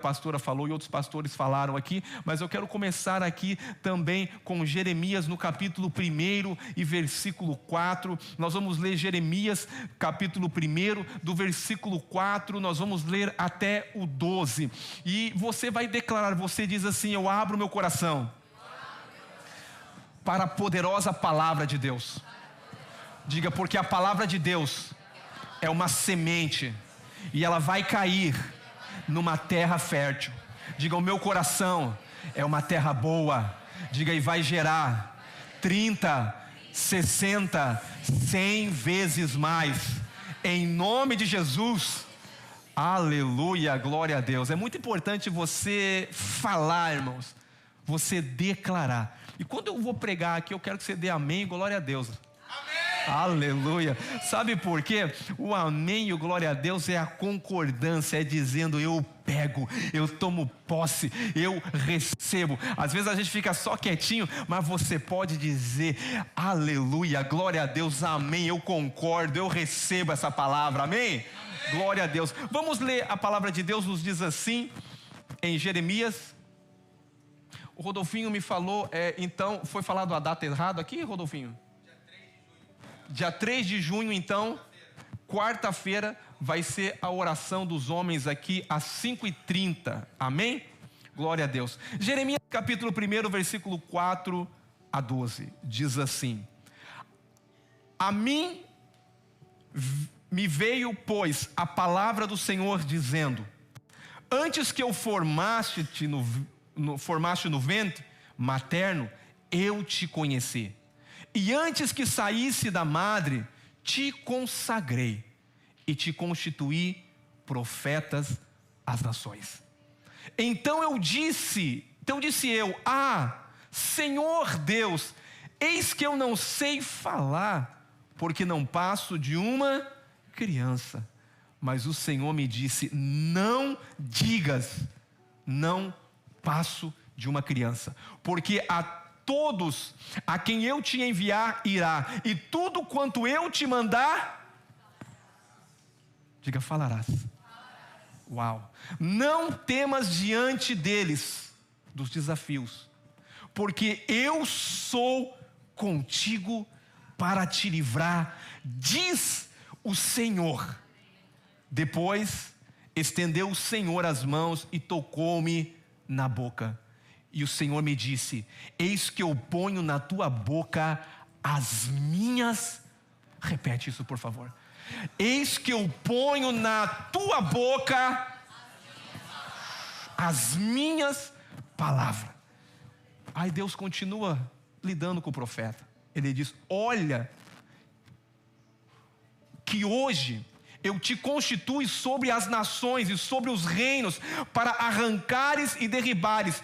a pastora falou e outros pastores falaram aqui, mas eu quero começar aqui também com Jeremias no capítulo 1 e versículo 4. Nós vamos ler Jeremias capítulo 1, do versículo 4, nós vamos ler até o 12. E você vai declarar, você diz assim: eu abro meu coração para a poderosa palavra de Deus. Diga, porque a palavra de Deus é uma semente e ela vai cair numa terra fértil. Diga, o meu coração é uma terra boa. Diga, e vai gerar 30, 60, 100 vezes mais, em nome de Jesus. Aleluia, glória a Deus. É muito importante você falar, irmãos, você declarar. E quando eu vou pregar aqui, eu quero que você dê amém, glória a Deus. Aleluia. Sabe por quê? O amém e o glória a Deus é a concordância, é dizendo: eu pego, eu tomo posse, eu recebo. Às vezes a gente fica só quietinho, mas você pode dizer: aleluia, glória a Deus, amém, eu concordo, eu recebo essa palavra, amém? Glória a Deus. Vamos ler a palavra de Deus, nos diz assim, em Jeremias. O Rodolfinho me falou, então, foi falado a data errada aqui, Rodolfinho? Dia 3 de junho, então, quarta-feira, vai ser a oração dos homens aqui às 5h30, amém? Glória a Deus. Jeremias capítulo 1, versículo 4 a 12, diz assim: a mim me veio, pois, a palavra do Senhor dizendo: antes que eu formaste no ventre materno, eu te conheci. E antes que saísse da madre, te consagrei e te constituí profetas às nações. Então disse eu: Senhor Deus, eis que eu não sei falar, porque não passo de uma criança. Mas o Senhor me disse: não digas, não passo de uma criança, porque a todos a quem eu te enviar irá, e tudo quanto eu te mandar, diga, falarás. Uau! Não temas diante deles, dos desafios, porque eu sou contigo para te livrar, diz o Senhor. Depois estendeu o Senhor as mãos e tocou-me na boca. E o Senhor me disse: eis que eu ponho na tua boca as minhas... Repete isso, por favor. Eis que eu ponho na tua boca as minhas palavras. Aí Deus continua lidando com o profeta. Ele diz: olha, que hoje eu te constituo sobre as nações e sobre os reinos, para arrancares e derribares,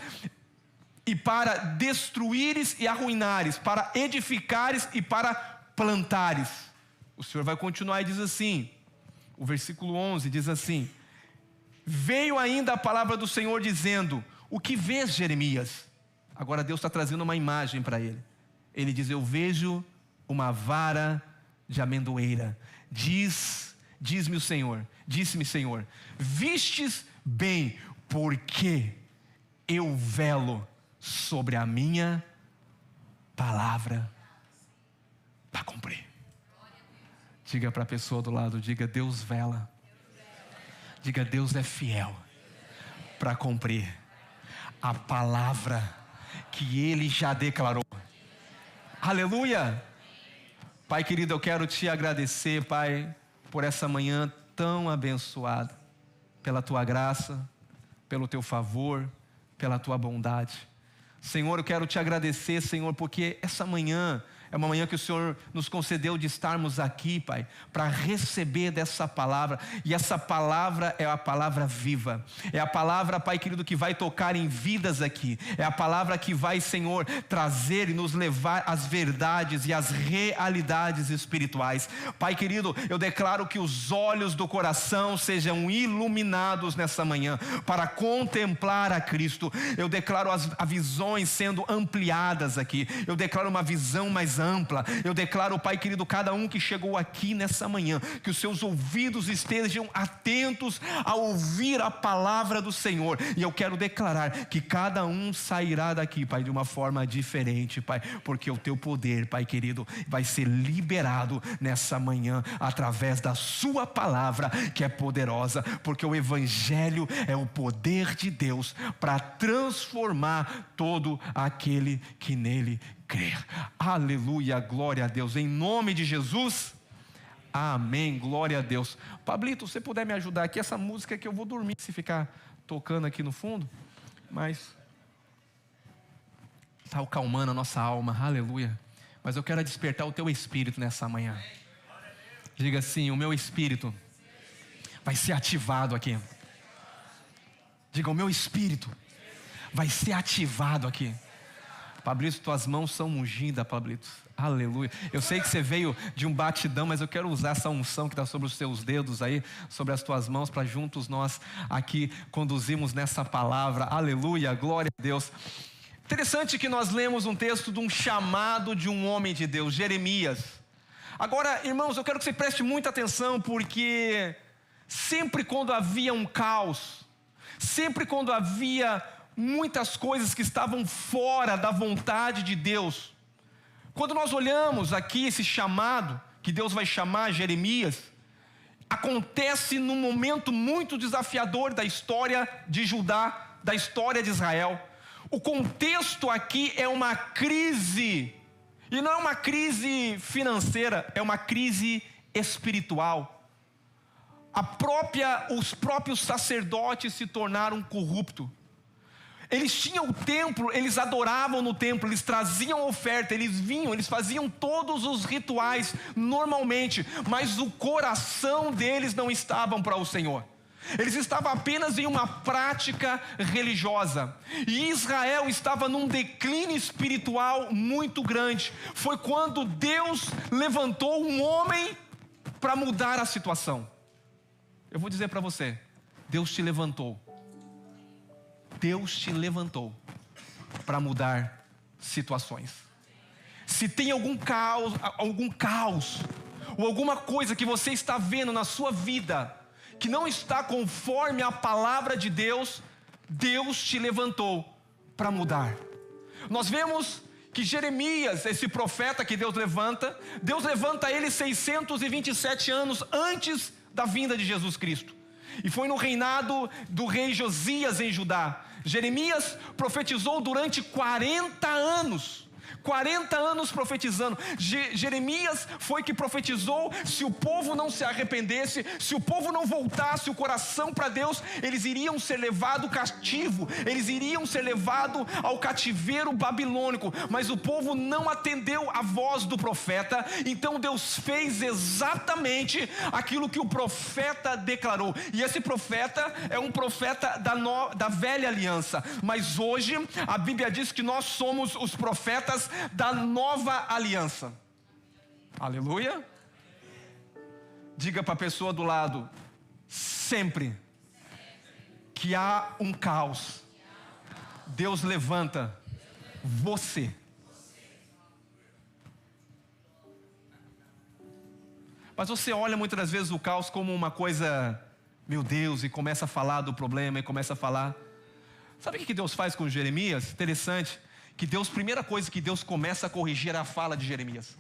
e para destruíres e arruinares, para edificares e para plantares. O Senhor vai continuar e diz assim, o versículo 11 diz assim: veio ainda a palavra do Senhor dizendo: o que vês, Jeremias? Agora Deus está trazendo uma imagem para ele. Ele diz: eu vejo uma vara de amendoeira. Diz-me o Senhor, disse-me Senhor: vistes bem, porque eu velo sobre a minha palavra para cumprir. Diga para a pessoa do lado, diga: Deus vela. Diga: Deus é fiel para cumprir a palavra que Ele já declarou. Aleluia. Pai querido, eu quero te agradecer, Pai, por essa manhã tão abençoada, pela tua graça, pelo teu favor, pela tua bondade. Senhor, eu quero te agradecer, Senhor, porque essa manhã é uma manhã que o Senhor nos concedeu de estarmos aqui, Pai, para receber dessa palavra. E essa palavra é a palavra viva. É a palavra, Pai querido, que vai tocar em vidas aqui. É a palavra que vai, Senhor, trazer e nos levar às verdades e às realidades espirituais. Pai querido, eu declaro que os olhos do coração sejam iluminados nessa manhã para contemplar a Cristo. Eu declaro as visões sendo ampliadas aqui. Eu declaro uma visão mais ampla, ampla. Eu declaro, Pai querido, cada um que chegou aqui nessa manhã, que os seus ouvidos estejam atentos a ouvir a palavra do Senhor. E eu quero declarar que cada um sairá daqui, Pai, de uma forma diferente, Pai, porque o teu poder, Pai querido, vai ser liberado nessa manhã através da sua palavra, que é poderosa, porque o Evangelho é o poder de Deus para transformar todo aquele que nele crer. Aleluia, glória a Deus, em nome de Jesus, amém, glória a Deus. Pablito, se você puder me ajudar aqui, essa música que eu vou dormir se ficar tocando aqui no fundo, mas está acalmando a nossa alma, aleluia. Mas eu quero despertar o teu espírito nessa manhã. Diga assim: o meu espírito vai ser ativado aqui. Diga: o meu espírito vai ser ativado aqui. Pablito, tuas mãos são ungidas, Pablito. Aleluia. Eu sei que você veio de um batidão, mas eu quero usar essa unção que está sobre os teus dedos aí, sobre as tuas mãos, para juntos nós aqui conduzirmos nessa palavra. Aleluia, glória a Deus. Interessante que nós lemos um texto de um chamado de um homem de Deus, Jeremias. Agora, irmãos, eu quero que você preste muita atenção, porque sempre quando havia um caos, sempre quando havia muitas coisas que estavam fora da vontade de Deus, quando nós olhamos aqui esse chamado, que Deus vai chamar Jeremias, acontece num momento muito desafiador da história de Judá, da história de Israel. O contexto aqui é uma crise, e não é uma crise financeira, é uma crise espiritual. Os próprios sacerdotes se tornaram corruptos. Eles tinham o templo, eles adoravam no templo, eles traziam oferta, eles vinham, eles faziam todos os rituais normalmente, mas o coração deles não estava para o Senhor. Eles estavam apenas em uma prática religiosa. E Israel estava num declínio espiritual muito grande. Foi quando Deus levantou um homem para mudar a situação. Eu vou dizer para você: Deus te levantou. Deus te levantou para mudar situações. Se tem algum caos, ou alguma coisa que você está vendo na sua vida que não está conforme a palavra de Deus, Deus te levantou para mudar. Nós vemos que Jeremias, esse profeta que Deus levanta ele 627 anos antes da vinda de Jesus Cristo. E foi no reinado do rei Josias em Judá. Jeremias profetizou durante 40 anos. 40 anos profetizando. Jeremias foi que profetizou: se o povo não se arrependesse, se o povo não voltasse o coração para Deus, eles iriam ser levados cativo, eles iriam ser levados ao cativeiro babilônico. Mas o povo não atendeu a voz do profeta, então Deus fez exatamente aquilo que o profeta declarou. E esse profeta é um profeta da velha aliança, mas hoje a Bíblia diz que nós somos os profetas da nova aliança. Aleluia. Diga para a pessoa do lado: sempre que há um caos, Deus levanta você. Mas você olha muitas das vezes o caos como uma coisa, meu Deus, e começa a falar do problema, e começa a falar. Sabe o que Deus faz com Jeremias? Interessante, que Deus, primeira coisa que Deus começa a corrigir é a fala de Jeremias.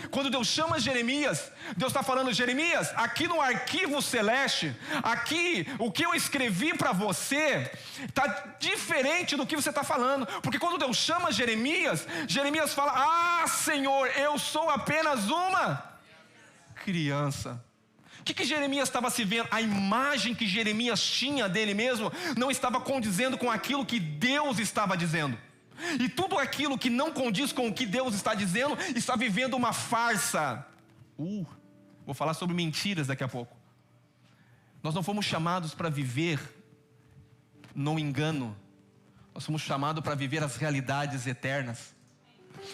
Quando Deus chama Jeremias, Deus está falando: Jeremias, aqui no arquivo celeste, aqui o que eu escrevi para você está diferente do que você está falando. Porque quando Deus chama Jeremias, Jeremias fala: ah, Senhor, eu sou apenas uma criança. O que Jeremias estava se vendo? A imagem que Jeremias tinha dele mesmo não estava condizendo com aquilo que Deus estava dizendo. E tudo aquilo que não condiz com o que Deus está dizendo está vivendo uma farsa. Vou falar sobre mentiras daqui a pouco. Nós não fomos chamados para viver no engano. Nós fomos chamados para viver as realidades eternas.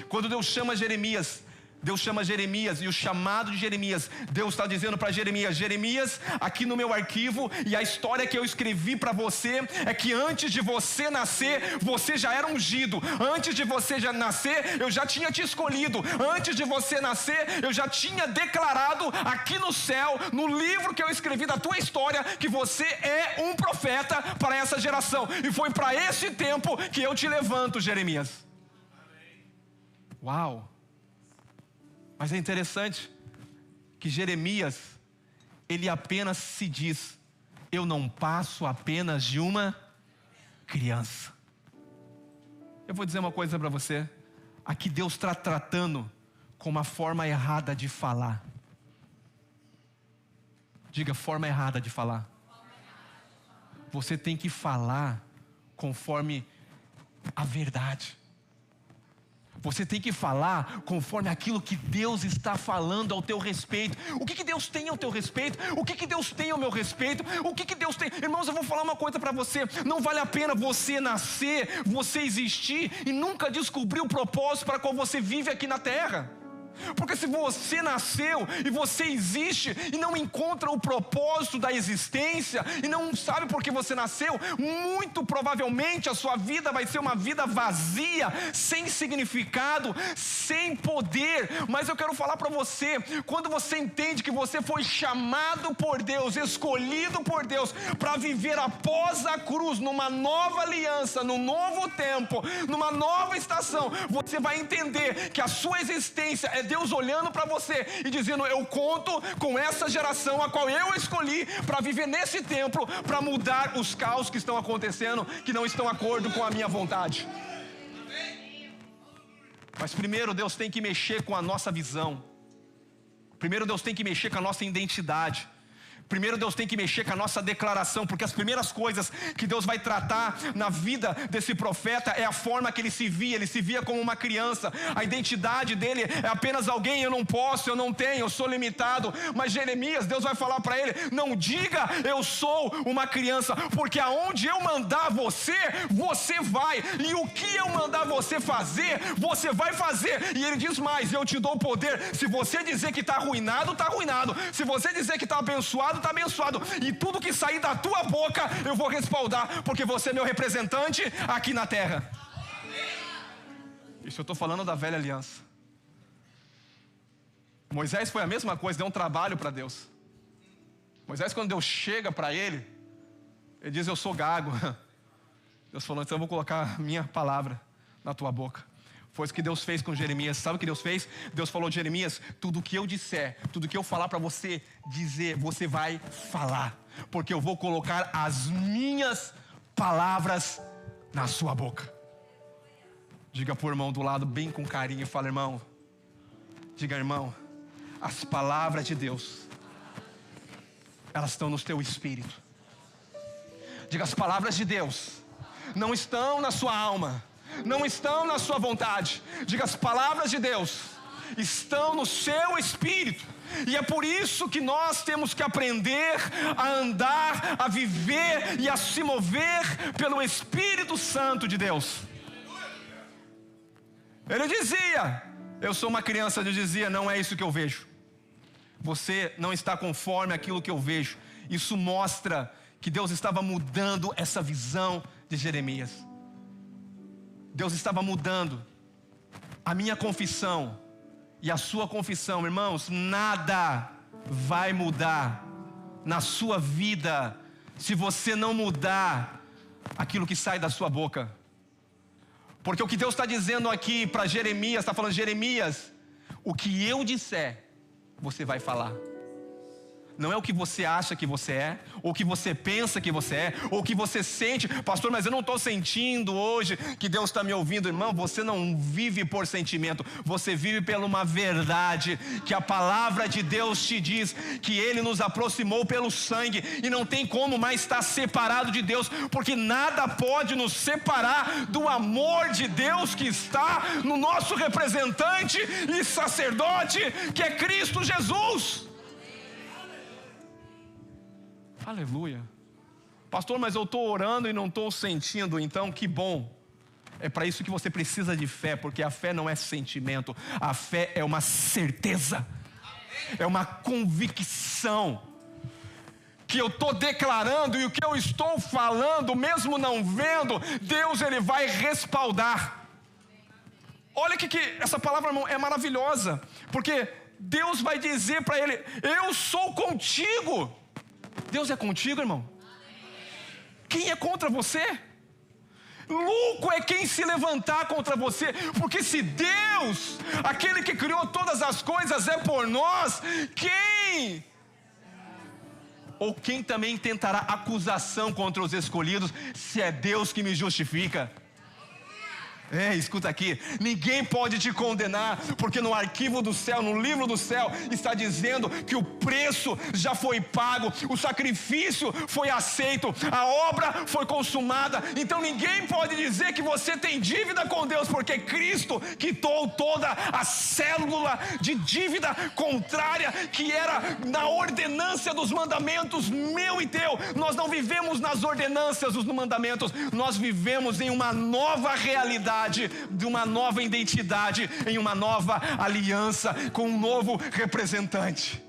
Quando Deus chama Jeremias, Deus chama Jeremias, e o chamado de Jeremias, Deus está dizendo para Jeremias: Jeremias, aqui no meu arquivo, e a história que eu escrevi para você, é que antes de você nascer, você já era ungido. Antes de você já nascer, eu já tinha te escolhido. Antes de você nascer, eu já tinha declarado aqui no céu, no livro que eu escrevi da tua história, que você é um profeta para essa geração. E foi para esse tempo que eu te levanto, Jeremias. Uau! Mas é interessante que Jeremias, ele apenas se diz: eu não passo apenas de uma criança. Eu vou dizer uma coisa para você. Aqui Deus está tratando com uma forma errada de falar. Diga: forma errada de falar. Você tem que falar conforme a verdade. Você tem que falar conforme aquilo que Deus está falando ao teu respeito. O que Deus tem ao teu respeito? O que Deus tem ao meu respeito? O que Deus tem? Irmãos, eu vou falar uma coisa para você. Não vale a pena você nascer, você existir e nunca descobrir o propósito para qual você vive aqui na terra. Porque se você nasceu e você existe e não encontra o propósito da existência e não sabe por que você nasceu, muito provavelmente a sua vida vai ser uma vida vazia, sem significado, sem poder. Mas eu quero falar para você, quando você entende que você foi chamado por Deus, escolhido por Deus para viver após a cruz, numa nova aliança, num novo tempo, numa nova estação, você vai entender que a sua existência é Deus olhando para você e dizendo: eu conto com essa geração a qual eu escolhi para viver nesse templo, para mudar os caos que estão acontecendo, que não estão de acordo com a minha vontade. Mas primeiro Deus tem que mexer com a nossa visão. Primeiro Deus tem que mexer com a nossa identidade. Primeiro Deus tem que mexer com a nossa declaração, porque as primeiras coisas que Deus vai tratar na vida desse profeta é a forma que ele se via como uma criança. A identidade dele é apenas alguém: eu não posso, eu não tenho, eu sou limitado. Mas Jeremias, Deus vai falar para ele: não diga eu sou uma criança, porque aonde eu mandar você, você vai, e o que eu mandar você fazer, você vai fazer. E ele diz mais: eu te dou poder. Se você dizer que está arruinado, está arruinado. Se você dizer que está abençoado, está abençoado, e tudo que sair da tua boca eu vou respaldar, porque você é meu representante aqui na terra. Isso eu estou falando da velha aliança. Moisés foi a mesma coisa, deu um trabalho para Deus. Moisés, quando Deus chega para ele diz: eu sou gago. Deus falou: então eu vou colocar minha palavra na tua boca. Foi isso que Deus fez com Jeremias. Sabe o que Deus fez? Deus falou: Jeremias, tudo que eu disser, tudo que eu falar para você dizer, você vai falar, porque eu vou colocar as minhas palavras na sua boca. Diga para o irmão do lado bem com carinho, fala: irmão, diga: irmão, as palavras de Deus, elas estão no teu espírito. Diga: as palavras de Deus não estão na sua alma, não estão na sua vontade. Diga: as palavras de Deus estão no seu espírito. E é por isso que nós temos que aprender a andar, a viver e a se mover pelo Espírito Santo de Deus. Ele dizia: eu sou uma criança. Ele dizia: não é isso que eu vejo. Você não está conforme aquilo que eu vejo. Isso mostra que Deus estava mudando essa visão de Jeremias. Deus estava mudando a minha confissão e a sua confissão. Irmãos, nada vai mudar na sua vida se você não mudar aquilo que sai da sua boca. Porque o que Deus está dizendo aqui para Jeremias, está falando: Jeremias, o que eu disser, você vai falar. Não é o que você acha que você é, ou o que você pensa que você é, ou o que você sente. Pastor, mas eu não estou sentindo hoje que Deus está me ouvindo. Irmão, você não vive por sentimento, você vive pela uma verdade, que a palavra de Deus te diz, que Ele nos aproximou pelo sangue, e não tem como mais estar separado de Deus, porque nada pode nos separar do amor de Deus que está no nosso representante e sacerdote, que é Cristo Jesus. Aleluia. Pastor, mas eu estou orando e não estou sentindo. Então que bom. É para isso que você precisa de fé, porque a fé não é sentimento, a fé é uma certeza, é uma convicção, que eu estou declarando e o que eu estou falando, mesmo não vendo, Deus ele vai respaldar. Olha que essa palavra, irmão, é maravilhosa, porque Deus vai dizer para ele: eu sou contigo. Deus é contigo, irmão. Quem é contra você? Louco é quem se levantar contra você, porque se Deus, aquele que criou todas as coisas, é por nós, quem? Ou quem também tentará acusação contra os escolhidos, se é Deus que me justifica? Escuta aqui, ninguém pode te condenar, porque no arquivo do céu, no livro do céu, está dizendo que o preço já foi pago, o sacrifício foi aceito, a obra foi consumada. Então ninguém pode dizer que você tem dívida com Deus, porque Cristo quitou toda a célula de dívida contrária, que era na ordenância dos mandamentos meu e teu. Nós não vivemos nas ordenâncias dos mandamentos, nós vivemos em uma nova realidade, de uma nova identidade, em uma nova aliança, com um novo representante.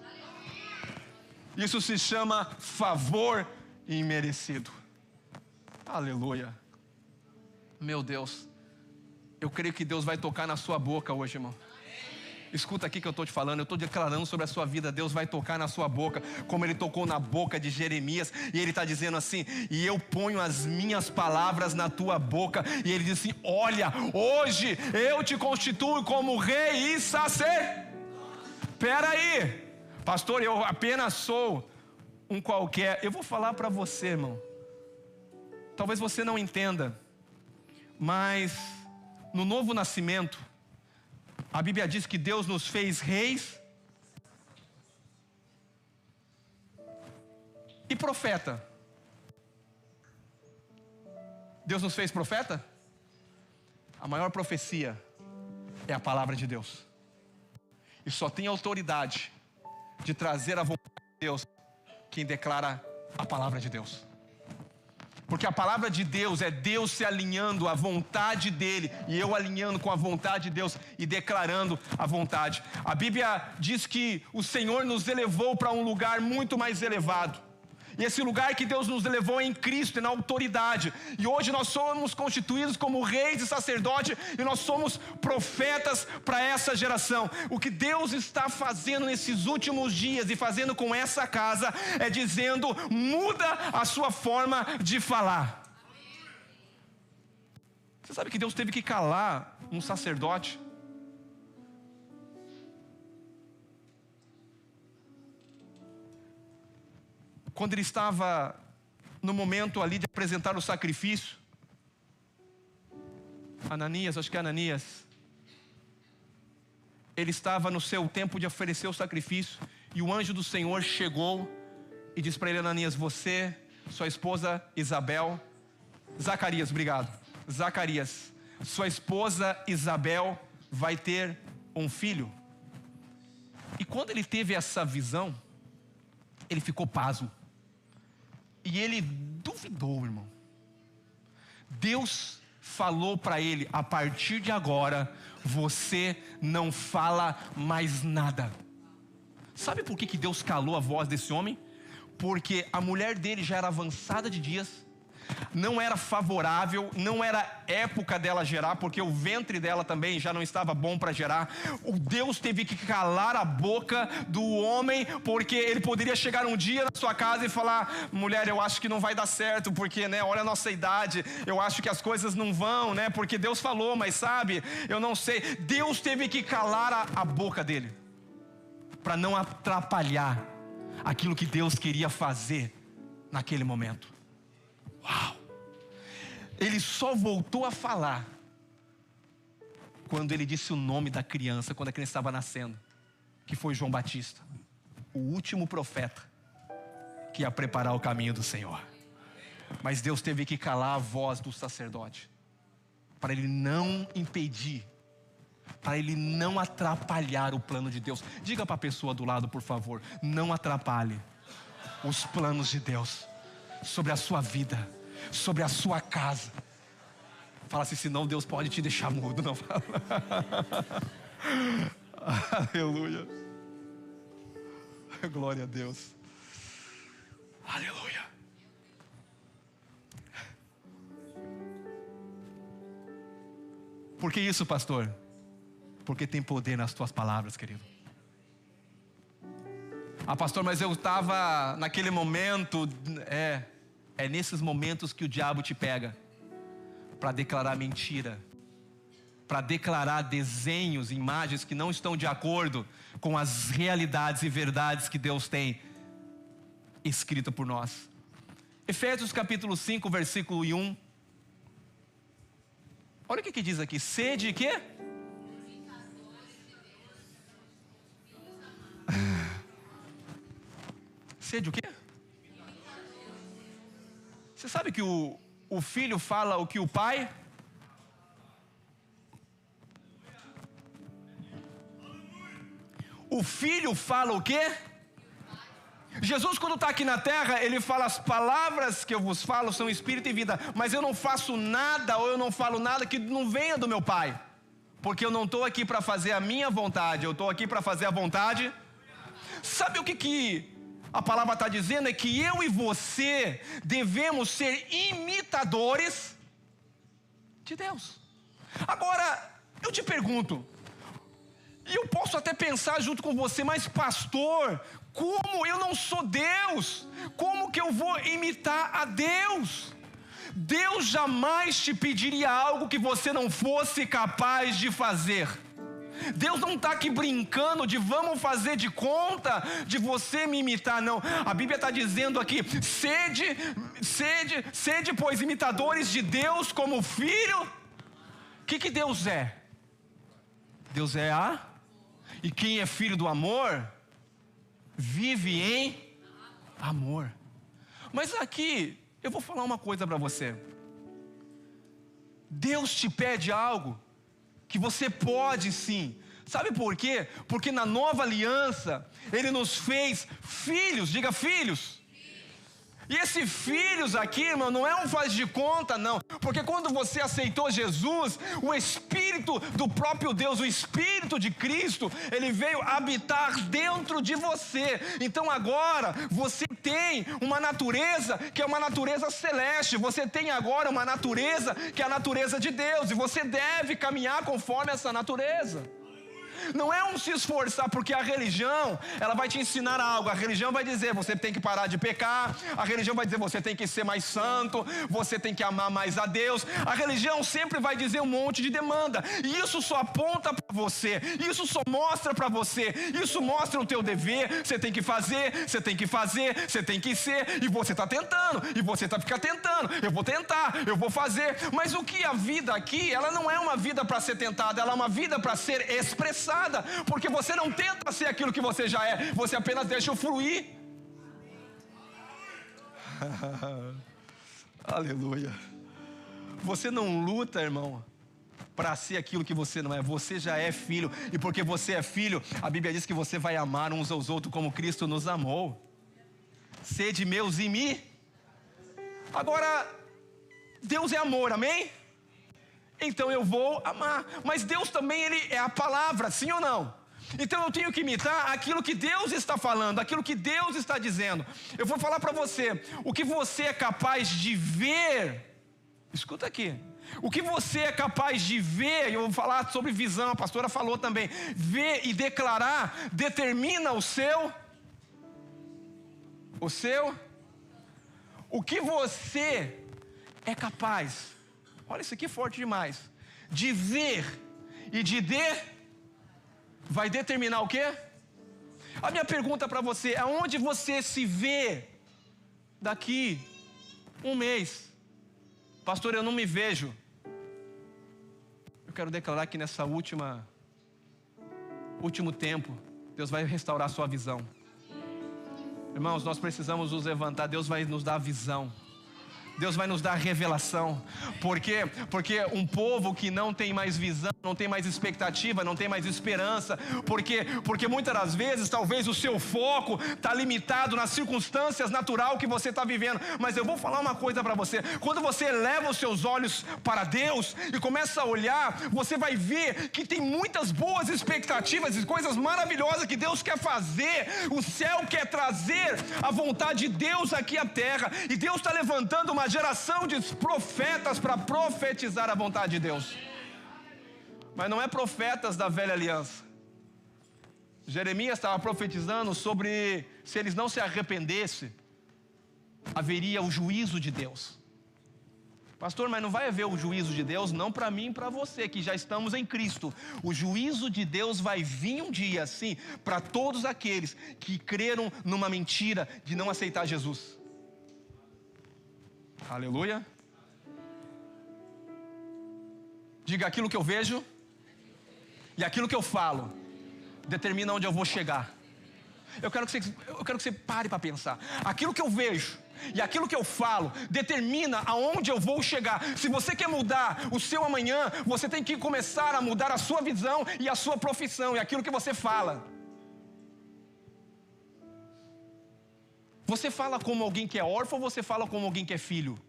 Isso se chama favor imerecido. Aleluia. Meu Deus, eu creio que Deus vai tocar na sua boca hoje, irmão. Escuta aqui que eu estou te falando, eu estou declarando sobre a sua vida. Deus vai tocar na sua boca, como Ele tocou na boca de Jeremias. E Ele está dizendo assim: e eu ponho as minhas palavras na tua boca. E Ele diz assim: olha, hoje eu te constituo como rei e sacerdote. Espera aí, pastor, eu apenas sou um qualquer. Eu vou falar para você, irmão. Talvez você não entenda, mas no novo nascimento, a Bíblia diz que Deus nos fez reis e profeta. Deus nos fez profeta? A maior profecia é a palavra de Deus. E só tem autoridade de trazer a vontade de Deus quem declara a palavra de Deus. Porque a palavra de Deus é Deus se alinhando à vontade dEle, e eu alinhando com a vontade de Deus e declarando a vontade. A Bíblia diz que o Senhor nos elevou para um lugar muito mais elevado. E esse lugar que Deus nos elevou é em Cristo, é na autoridade. E hoje nós somos constituídos como reis e sacerdotes, e nós somos profetas para essa geração. O que Deus está fazendo nesses últimos dias e fazendo com essa casa é dizendo: muda a sua forma de falar. Você sabe que Deus teve que calar um sacerdote? Quando ele estava no momento ali de apresentar o sacrifício, Ananias, acho que é Ananias, ele estava no seu tempo de oferecer o sacrifício, e o anjo do Senhor chegou e disse para ele: Ananias, você, sua esposa Isabel, Zacarias, obrigado, Zacarias, sua esposa Isabel vai ter um filho. E quando ele teve essa visão, ele ficou pasmo. E ele duvidou, irmão. Deus falou para ele: a partir de agora, você não fala mais nada. Sabe por que Deus calou a voz desse homem? Porque a mulher dele já era avançada de dias, não era favorável, não era época dela gerar, porque o ventre dela também já não estava bom para gerar. O Deus teve que calar a boca do homem, porque ele poderia chegar um dia na sua casa e falar: mulher, eu acho que não vai dar certo, porque, né, olha a nossa idade, eu acho que as coisas não vão, né, porque Deus falou, mas sabe, eu não sei. Deus teve que calar a boca dele, para não atrapalhar aquilo que Deus queria fazer naquele momento. Uau! Ele só voltou a falar quando ele disse o nome da criança, quando a criança estava nascendo, que foi João Batista, o último profeta que ia preparar o caminho do Senhor. Mas Deus teve que calar a voz do sacerdote, para ele não impedir, para ele não atrapalhar o plano de Deus. Diga para a pessoa do lado, por favor: não atrapalhe os planos de Deus sobre a sua vida, sobre a sua casa. Fala assim, senão Deus pode te deixar mudo. Não fala. Aleluia. Glória a Deus. Aleluia. Por que isso, pastor? Porque tem poder nas tuas palavras, querido. Ah, pastor, mas eu estava naquele momento. É nesses momentos que o diabo te pega para declarar mentira, para declarar desenhos, imagens que não estão de acordo com as realidades e verdades que Deus tem escrito por nós. Efésios capítulo 5, versículo 1. Olha o que diz aqui. Sede quê? Sede o quê? Você sabe que o filho fala o que o pai? O filho fala o quê? Jesus, quando está aqui na terra, ele fala: as palavras que eu vos falo são espírito e vida, mas eu não faço nada, ou eu não falo nada que não venha do meu pai, porque eu não estou aqui para fazer a minha vontade, eu estou aqui para fazer a vontade. Sabe o que a palavra está dizendo? É que eu e você devemos ser imitadores de Deus. Agora, eu te pergunto, e eu posso até pensar junto com você, mas pastor, como eu não sou Deus? Como que eu vou imitar a Deus? Deus jamais te pediria algo que você não fosse capaz de fazer. Deus não está aqui brincando de vamos fazer de conta de você me imitar, não. A Bíblia está dizendo aqui: sede, pois, imitadores de Deus como filho. O que Deus é? Deus é e quem é filho do amor, vive em amor. Mas aqui, eu vou falar uma coisa para você. Deus te pede algo que você pode sim. Sabe por quê? Porque na nova aliança, Ele nos fez filhos. Diga filhos. E esses filhos aqui, irmão, não é um faz de conta, não. Porque quando você aceitou Jesus, o Espírito do próprio Deus, o Espírito de Cristo, Ele veio habitar dentro de você. Então agora, você tem uma natureza que é uma natureza celeste. Você tem agora uma natureza que é a natureza de Deus. E você deve caminhar conforme essa natureza. Não é um se esforçar, porque a religião, ela vai te ensinar algo. A religião vai dizer, você tem que parar de pecar. A religião vai dizer, você tem que ser mais santo. Você tem que amar mais a Deus. A religião sempre vai dizer um monte de demanda. E isso só aponta para você. Isso só mostra para você. Isso mostra o teu dever. Você tem que fazer, você tem que fazer, você tem que ser. E você está tentando. E você está ficando tentando. Eu vou tentar, eu vou fazer. Mas o que a vida aqui, ela não é uma vida para ser tentada. Ela é uma vida para ser expressada. Porque você não tenta ser aquilo que você já é, você apenas deixa o fluir. Aleluia. Você não luta, irmão, para ser aquilo que você não é. Você já é filho. E porque você é filho, a Bíblia diz que você vai amar uns aos outros como Cristo nos amou. Sede meus e me. Agora, Deus é amor, amém? Então eu vou amar. Mas Deus também, Ele é a palavra, sim ou não? Então eu tenho que imitar aquilo que Deus está falando, aquilo que Deus está dizendo. Eu vou falar para você, o que você é capaz de ver. Escuta aqui. O que você é capaz de ver, eu vou falar sobre visão, a pastora falou também. Ver e declarar determina o que você é capaz. Olha isso aqui forte demais. De ver e de vai determinar o quê? A minha pergunta para você, aonde você se vê daqui um mês? Pastor, eu não me vejo. Eu quero declarar que nessa último tempo, Deus vai restaurar a sua visão. Irmãos, nós precisamos nos levantar. Deus vai nos dar visão. Deus vai nos dar revelação. Por quê? Porque um povo que não tem mais visão, não tem mais expectativa, não tem mais esperança. Por quê? Porque muitas das vezes, talvez o seu foco está limitado nas circunstâncias naturais que você está vivendo. Mas eu vou falar uma coisa para você. Quando você eleva os seus olhos para Deus e começa a olhar, você vai ver que tem muitas boas expectativas e coisas maravilhosas que Deus quer fazer. O céu quer trazer a vontade de Deus aqui à terra. E Deus está levantando uma geração de profetas para profetizar a vontade de Deus. Mas não é profetas da velha aliança. Jeremias estava profetizando sobre se eles não se arrependessem, haveria o juízo de Deus. Pastor, mas não vai haver o juízo de Deus? Não para mim e para você, que já estamos em Cristo. O juízo de Deus vai vir um dia, sim, para todos aqueles que creram numa mentira de não aceitar Jesus. Aleluia. Diga: aquilo que eu vejo e aquilo que eu falo determina onde eu vou chegar. Eu quero que você pare para pensar. Aquilo que eu vejo e aquilo que eu falo determina aonde eu vou chegar. Se você quer mudar o seu amanhã, você tem que começar a mudar a sua visão e a sua profissão e aquilo que você fala. Você fala como alguém que é órfão ou você fala como alguém que é filho?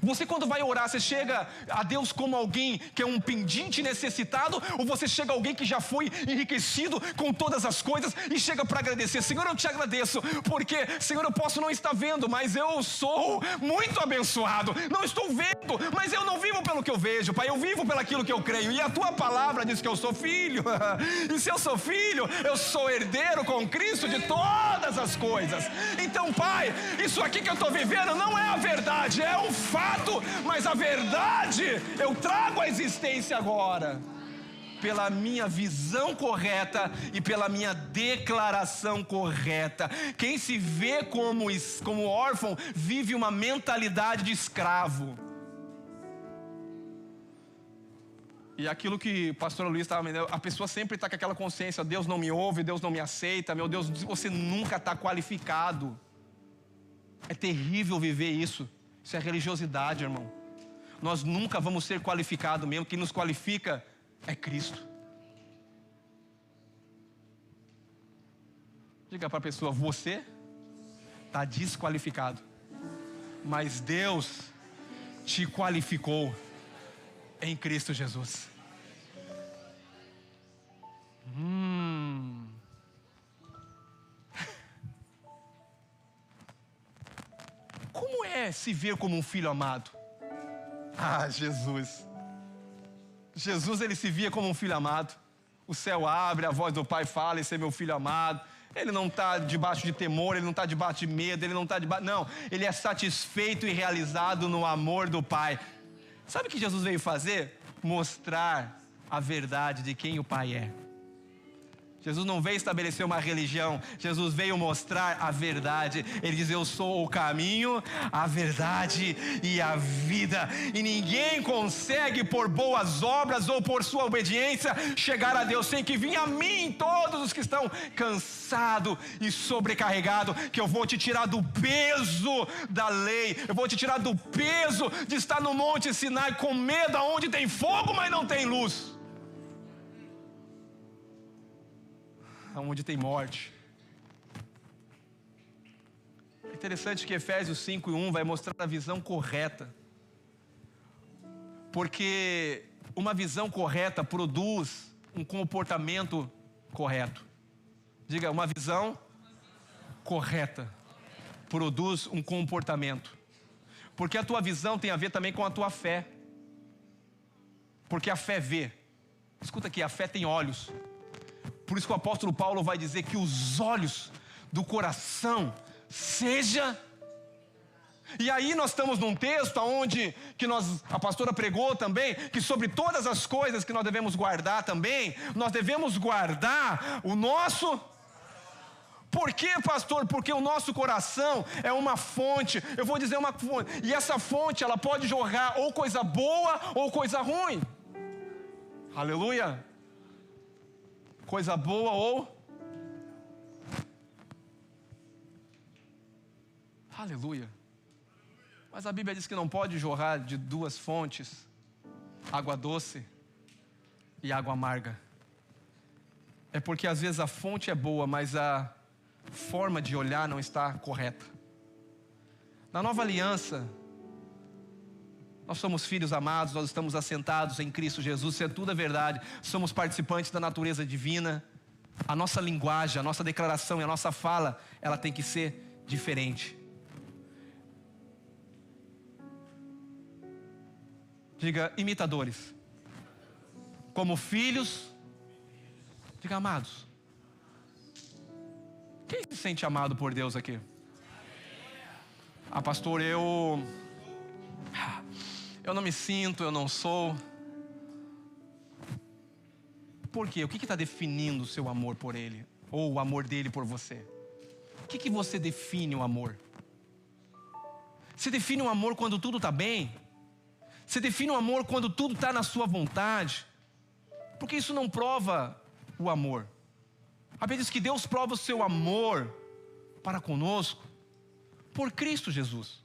Você, quando vai orar, você chega a Deus como alguém que é um pendente necessitado, ou você chega a alguém que já foi enriquecido com todas as coisas e chega para agradecer? Senhor, eu te agradeço, porque, Senhor, eu posso não estar vendo, mas eu sou muito abençoado. Não estou vendo, mas eu não vivo pelo que eu vejo, Pai, eu vivo pelo aquilo que eu creio, e a tua palavra diz que eu sou filho. E se eu sou filho, eu sou herdeiro com Cristo de todas as coisas. Então, Pai, isso aqui que eu estou vivendo não é a verdade, é um fato, mas a verdade eu trago à existência agora, pela minha visão correta e pela minha declaração correta. Quem se vê como órfão vive uma mentalidade de escravo. E aquilo que o pastor Luiz estava me dando, a pessoa sempre está com aquela consciência: Deus não me ouve, Deus não me aceita, meu Deus, você nunca está qualificado. É terrível viver isso. Isso é religiosidade, irmão. Nós nunca vamos ser qualificados mesmo. Quem nos qualifica é Cristo. Diga para a pessoa: você está desqualificado, mas Deus te qualificou em Cristo Jesus. Como é se ver como um filho amado? Jesus, ele se via como um filho amado. O céu abre, a voz do Pai fala: esse é meu filho amado. Ele não está debaixo de temor, ele não está debaixo de medo, ele não está debaixo... Não, ele é satisfeito e realizado no amor do Pai. Sabe o que Jesus veio fazer? Mostrar a verdade de quem o Pai é. Jesus não veio estabelecer uma religião, Jesus veio mostrar a verdade. Ele diz: eu sou o caminho, a verdade e a vida, e ninguém consegue por boas obras ou por sua obediência chegar a Deus, sem que venha a mim todos os que estão cansados e sobrecarregados, que eu vou te tirar do peso da lei, eu vou te tirar do peso de estar no Monte Sinai com medo, aonde tem fogo mas não tem luz, onde tem morte. É interessante que Efésios 5:1 vai mostrar a visão correta, porque uma visão correta produz um comportamento correto. Diga: uma visão correta produz um comportamento, porque a tua visão tem a ver também com a tua fé, porque a fé vê. Escuta aqui, a fé tem olhos. Por isso que o apóstolo Paulo vai dizer que os olhos do coração seja... E aí nós estamos num texto onde a pastora pregou também, que sobre todas as coisas que nós devemos guardar também, nós devemos guardar o nosso... Por quê, pastor? Porque o nosso coração é uma fonte. Eu vou dizer uma fonte. E essa fonte, ela pode jorrar ou coisa boa ou coisa ruim. Aleluia. Coisa boa ou... Aleluia. Mas a Bíblia diz que não pode jorrar de duas fontes, água doce e água amarga. É porque às vezes a fonte é boa, mas a forma de olhar não está correta. Na nova aliança, nós somos filhos amados, nós estamos assentados em Cristo Jesus, isso é tudo a verdade. Somos participantes da natureza divina. A nossa linguagem, a nossa declaração e a nossa fala, ela tem que ser diferente. Diga, imitadores. Como filhos, diga, amados. Quem se sente amado por Deus aqui? Ah, pastor, eu não me sinto, eu não sou. Por quê? O que está definindo o seu amor por Ele? Ou o amor dele por você? O que você define o amor? Você define um amor quando tudo está bem? Você define um amor quando tudo está na sua vontade? Porque isso não prova o amor. A Bíblia diz que Deus prova o seu amor para conosco por Cristo Jesus.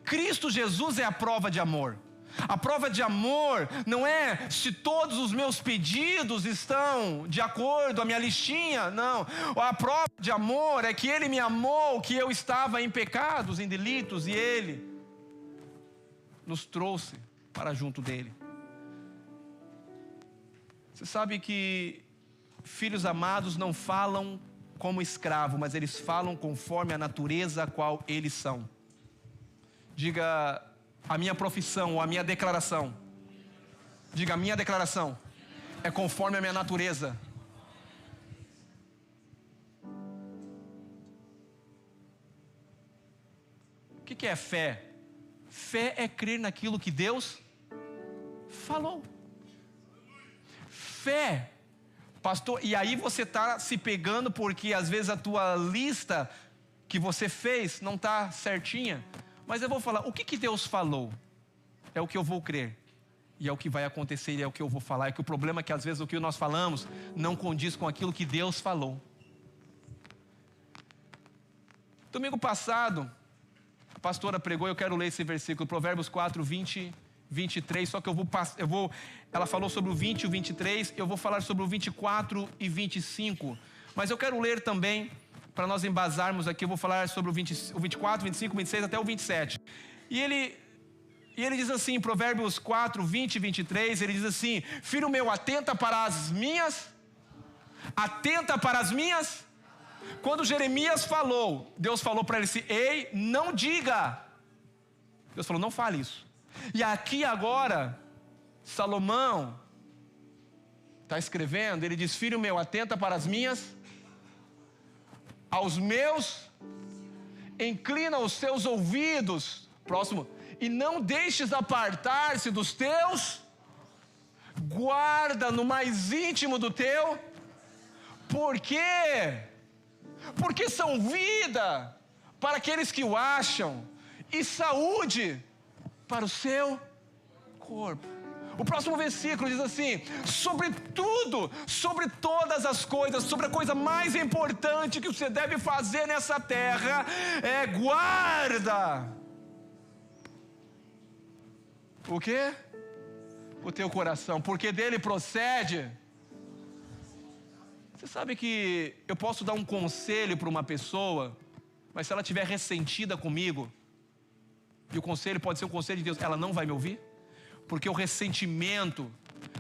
Cristo Jesus é a prova de amor. A prova de amor não é se todos os meus pedidos estão de acordo, a minha listinha, não. A prova de amor é que Ele me amou, que eu estava em pecados, em delitos, e Ele nos trouxe para junto dEle. Você sabe que filhos amados não falam como escravo, mas eles falam conforme a natureza a qual eles são. Diga, a minha profissão ou a minha declaração. Diga, a minha declaração é conforme a minha natureza. O que é fé? Fé é crer naquilo que Deus falou. Fé, pastor, e aí você está se pegando porque às vezes a tua lista que você fez não está certinha. Mas eu vou falar, o que Deus falou é o que eu vou crer. E é o que vai acontecer, e é o que eu vou falar. É que o problema é que às vezes o que nós falamos não condiz com aquilo que Deus falou. Domingo passado, a pastora pregou, eu quero ler esse versículo, Provérbios 4, 20, 23, só que ela falou sobre o 20 e o 23, eu vou falar sobre o 24 e 25. Mas eu quero ler também, para nós embasarmos aqui, eu vou falar sobre o 24, 25, 26 até o 27. E ele diz assim, em Provérbios 4, 20 e 23, ele diz assim: filho meu, atenta para as minhas. Quando Jeremias falou, Deus falou para ele assim: ei, não diga. Deus falou, não fale isso. E aqui agora, Salomão está escrevendo, ele diz: filho meu, atenta para as minhas. Aos meus, inclina os teus ouvidos, próximo, e não deixes apartar-se dos teus, guarda no mais íntimo do teu, por quê? Porque são vida para aqueles que o acham, e saúde para o seu corpo. O próximo versículo diz assim: sobre tudo, sobre todas as coisas, sobre a coisa mais importante que você deve fazer nessa terra, guarda. O quê? O teu coração, porque dele procede. Você sabe que eu posso dar um conselho para uma pessoa, mas se ela estiver ressentida comigo, e o conselho pode ser um conselho de Deus, ela não vai me ouvir? Porque o ressentimento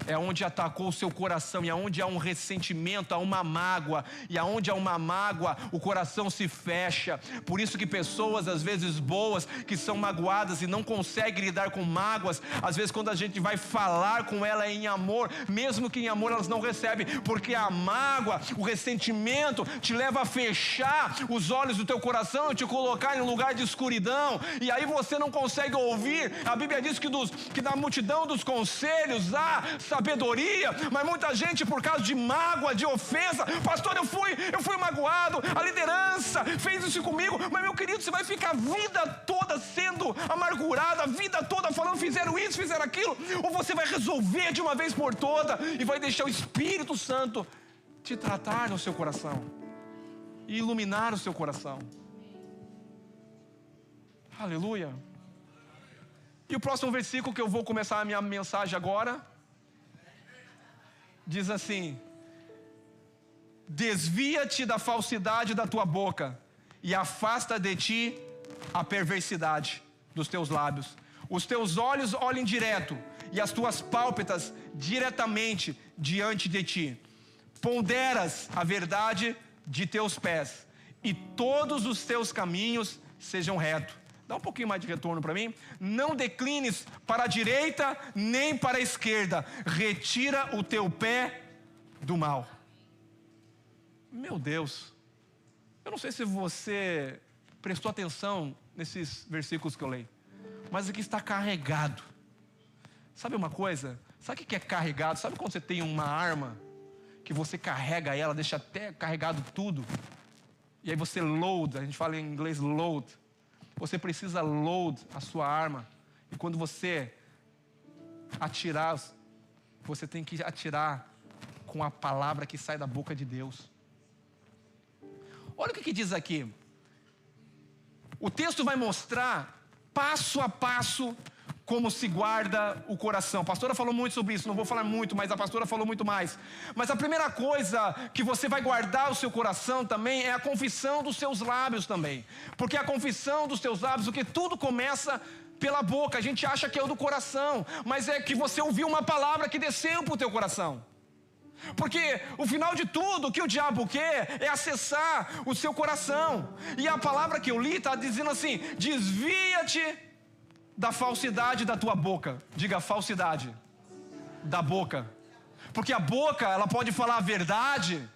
é onde atacou o seu coração, e aonde há um ressentimento, há uma mágoa, e aonde há uma mágoa, o coração se fecha. Por isso que pessoas, às vezes boas, que são magoadas e não conseguem lidar com mágoas, às vezes quando a gente vai falar com ela em amor, mesmo que em amor elas não recebem, porque a mágoa, o ressentimento te leva a fechar os olhos do teu coração e te colocar em um lugar de escuridão, e aí você não consegue ouvir. A Bíblia diz que na multidão dos conselhos há sabedoria, mas muita gente, por causa de mágoa, de ofensa, pastor, eu fui magoado, a liderança fez isso comigo, mas meu querido, você vai ficar a vida toda sendo amargurado, a vida toda falando, fizeram isso, fizeram aquilo, ou você vai resolver de uma vez por toda, e vai deixar o Espírito Santo te tratar no seu coração, e iluminar o seu coração. Aleluia. E o próximo versículo que eu vou começar a minha mensagem agora, diz assim: desvia-te da falsidade da tua boca e afasta de ti a perversidade dos teus lábios. Os teus olhos olhem direto e as tuas pálpebras diretamente diante de ti. Ponderas a verdade de teus pés e todos os teus caminhos sejam retos. Dá um pouquinho mais de retorno para mim. Não declines para a direita nem para a esquerda. Retira o teu pé do mal. Meu Deus, eu não sei se você prestou atenção nesses versículos que eu leio, mas aqui está carregado. Sabe uma coisa? Sabe o que é carregado? Sabe quando você tem uma arma que você carrega ela, deixa até carregado tudo, e aí você load, a gente fala em inglês load. Você precisa load a sua arma, e quando você atirar, você tem que atirar com a palavra que sai da boca de Deus. Olha o que diz aqui. O texto vai mostrar passo a passo como se guarda o coração. A pastora falou muito sobre isso, não vou falar muito, mas a pastora falou muito mais. Mas a primeira coisa que você vai guardar o seu coração também é a confissão dos seus lábios também. Porque a confissão dos teus lábios, porque tudo começa pela boca. A gente acha que é o do coração, mas é que você ouviu uma palavra que desceu para o teu coração. Porque o final de tudo, o que o diabo quer é acessar o seu coração. E a palavra que eu li está dizendo assim: desvia-te da falsidade da tua boca. Diga, falsidade da boca. Porque a boca, ela pode falar a verdade,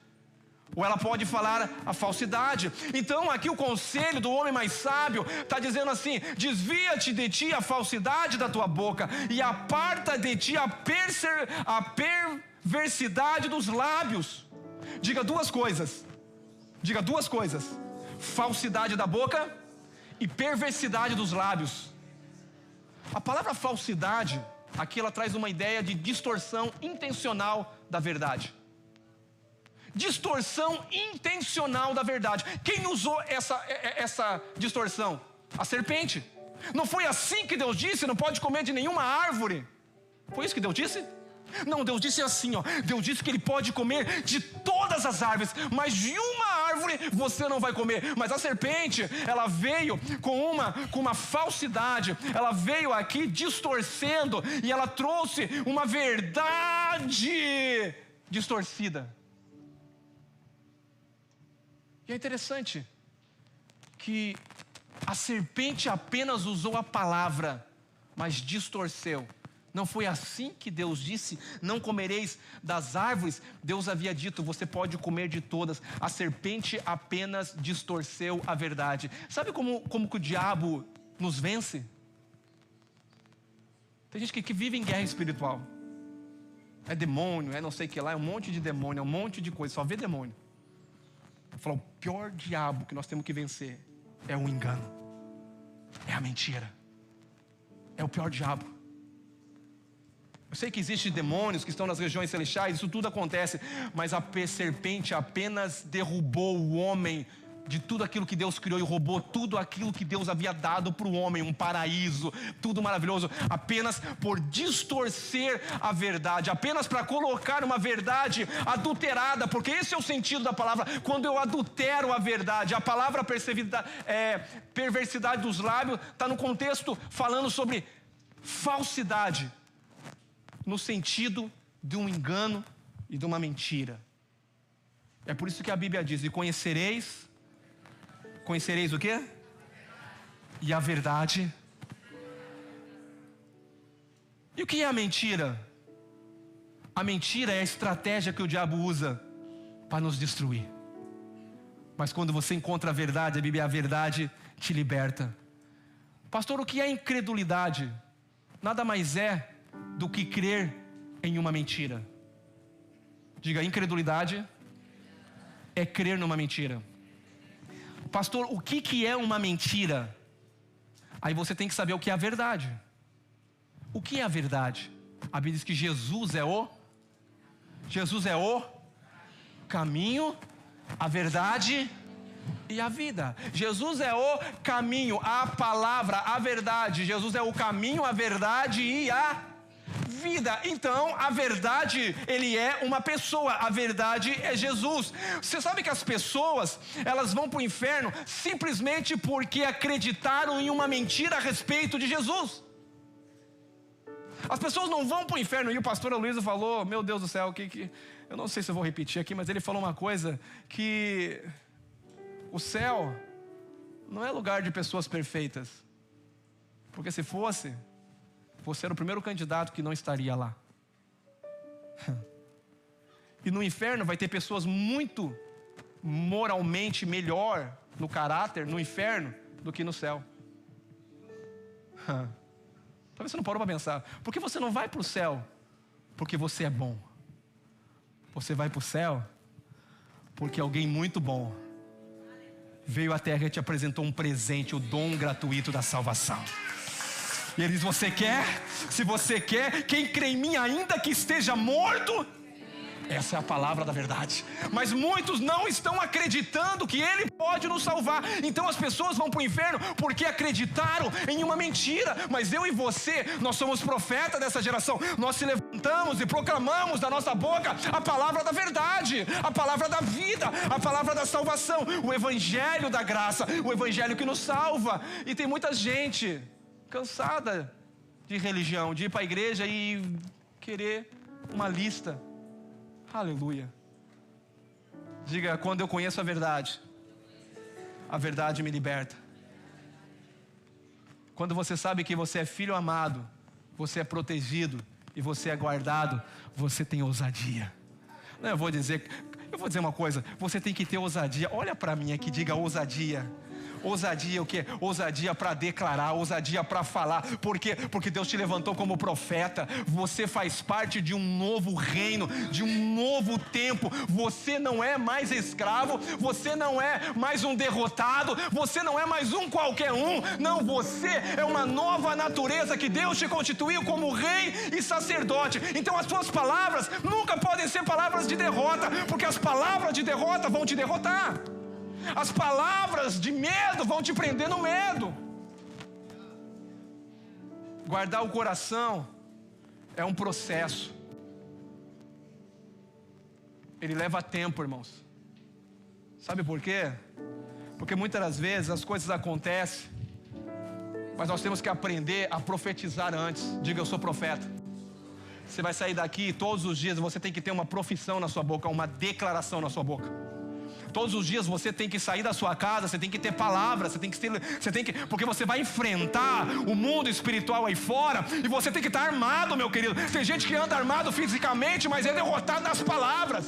ou ela pode falar a falsidade. Então aqui o conselho do homem mais sábio está dizendo assim: desvia-te de ti a falsidade da tua boca e aparta de ti a perversidade dos lábios. Diga duas coisas. Diga duas coisas: falsidade da boca e perversidade dos lábios. A palavra falsidade, aqui ela traz uma ideia de distorção intencional da verdade. Distorção intencional da verdade. Quem usou essa distorção? A serpente. Não foi assim que Deus disse: não pode comer de nenhuma árvore? Foi isso que Deus disse? Não, Deus disse assim, ó. Deus disse que ele pode comer de todas as árvores, mas de uma árvore você não vai comer. Mas a serpente, ela veio com uma falsidade. Ela veio aqui distorcendo, e ela trouxe uma verdade distorcida. E é interessante que a serpente apenas usou a palavra, mas distorceu. Não foi assim que Deus disse: não comereis das árvores. Deus havia dito: você pode comer de todas. A serpente apenas distorceu a verdade. Sabe como que o diabo nos vence? Tem gente que vive em guerra espiritual. É demônio, é não sei o que lá, é um monte de demônio, é um monte de coisa, só vê demônio. Eu falo, o pior diabo que nós temos que vencer é o engano, é a mentira, é o pior diabo. Eu sei que existem demônios que estão nas regiões celestiais, isso tudo acontece, mas a serpente apenas derrubou o homem de tudo aquilo que Deus criou e roubou tudo aquilo que Deus havia dado para o homem, um paraíso, tudo maravilhoso, apenas por distorcer a verdade, apenas para colocar uma verdade adulterada, porque esse é o sentido da palavra. Quando eu adultero a verdade, a palavra perversidade dos lábios está no contexto falando sobre falsidade, no sentido de um engano e de uma mentira. É por isso que a Bíblia diz: e conhecereis o quê? E a verdade. E o que é a mentira? A mentira é a estratégia que o diabo usa para nos destruir. Mas quando você encontra a verdade, a Bíblia, a verdade te liberta. Pastor, o que é incredulidade? Nada mais é do que crer em uma mentira. Diga, incredulidade é crer numa mentira. Pastor, o que é uma mentira? Aí você tem que saber o que é a verdade. O que é a verdade? A Bíblia diz que Jesus é o caminho, a verdade e a vida. Jesus é o caminho, a palavra, a verdade. Jesus é o caminho, a verdade e a vida. Então, a verdade, ele é uma pessoa. A verdade é Jesus. Você sabe que as pessoas, elas vão para o inferno simplesmente porque acreditaram em uma mentira a respeito de Jesus. As pessoas não vão para o inferno. E o pastor Luiz falou, meu Deus do céu, eu não sei se eu vou repetir aqui, mas ele falou uma coisa, que o céu não é lugar de pessoas perfeitas. Porque se fosse, você era o primeiro candidato que não estaria lá. E no inferno vai ter pessoas muito moralmente melhor no caráter, no inferno, do que no céu. Talvez você não parou para pensar. Por que você não vai para o céu? Porque você é bom. Você vai para o céu porque alguém muito bom veio à terra e te apresentou um presente, o dom gratuito da salvação. E ele diz, você quer? Se você quer, quem crê em mim ainda que esteja morto, essa é a palavra da verdade. Mas muitos não estão acreditando que ele pode nos salvar. Então as pessoas vão para o inferno porque acreditaram em uma mentira. Mas eu e você, nós somos profetas dessa geração. Nós se levantamos e proclamamos da nossa boca a palavra da verdade, a palavra da vida, a palavra da salvação, o evangelho da graça, o evangelho que nos salva. E tem muita gente cansada de religião, de ir para a igreja e querer uma lista. Aleluia. Diga, quando eu conheço a verdade me liberta. Quando você sabe que você é filho amado, você é protegido e você é guardado, você tem ousadia. Não, eu vou dizer uma coisa, você tem que ter ousadia. Olha para mim aqui, diga ousadia. Ousadia o quê? Ousadia para declarar, ousadia para falar. Por quê? Porque Deus te levantou como profeta. Você faz parte de um novo reino, de um novo tempo. Você não é mais escravo, você não é mais um derrotado, você não é mais um qualquer um. Não, você é uma nova natureza que Deus te constituiu como rei e sacerdote. Então as suas palavras nunca podem ser palavras de derrota, porque as palavras de derrota vão te derrotar. As palavras de medo vão te prender no medo. Guardar o coração é um processo. Ele leva tempo, irmãos. Sabe por quê? Porque muitas das vezes as coisas acontecem, mas nós temos que aprender a profetizar antes. Diga, eu sou profeta. Você vai sair daqui todos os dias, você tem que ter uma profissão na sua boca, uma declaração na sua boca. Todos os dias você tem que sair da sua casa, você tem que ter palavras, porque você vai enfrentar o mundo espiritual aí fora, e você tem que estar armado, meu querido. Tem gente que anda armado fisicamente, mas é derrotado nas palavras.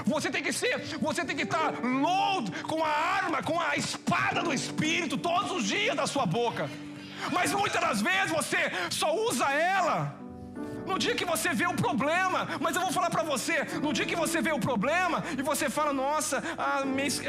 Você tem que estar load com a arma, com a espada do Espírito, todos os dias da sua boca. Mas muitas das vezes você só usa ela no dia que você vê o problema. Mas eu vou falar para você, no dia que você vê o problema e você fala, nossa,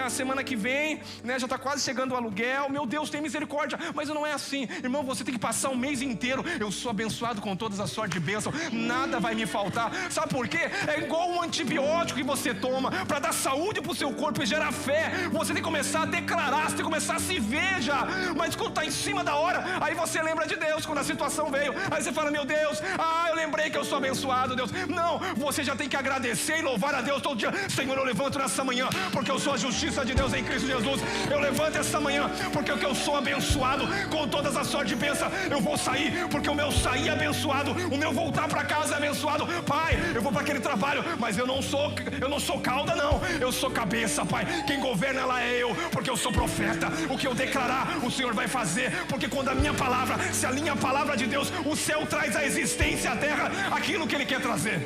a semana que vem, né, já está quase chegando o aluguel, meu Deus, tem misericórdia. Mas não é assim, irmão, você tem que passar um mês inteiro, eu sou abençoado com todas as sortes de bênção, nada vai me faltar. Sabe por quê? É igual um antibiótico que você toma para dar saúde para o seu corpo e gerar fé. Você tem que começar a declarar, você tem que começar a se ver já. Mas quando está em cima da hora, aí você lembra de Deus, quando a situação veio, aí você fala, meu Deus, eu lembrei que eu sou abençoado, Deus. Não, você já tem que agradecer e louvar a Deus todo dia. Senhor, eu levanto nessa manhã porque eu sou a justiça de Deus em Cristo Jesus. Eu levanto essa manhã porque eu sou abençoado com todas as sortes de bênção. Eu vou sair porque o meu sair é abençoado, o meu voltar para casa é abençoado. Pai, eu vou para aquele trabalho, mas eu não sou cauda, não, eu sou cabeça, Pai. Quem governa lá é eu, porque eu sou profeta. O que eu declarar, o Senhor vai fazer, porque quando a minha palavra se alinha à palavra de Deus, o céu traz à existência à terra aquilo que Ele quer trazer.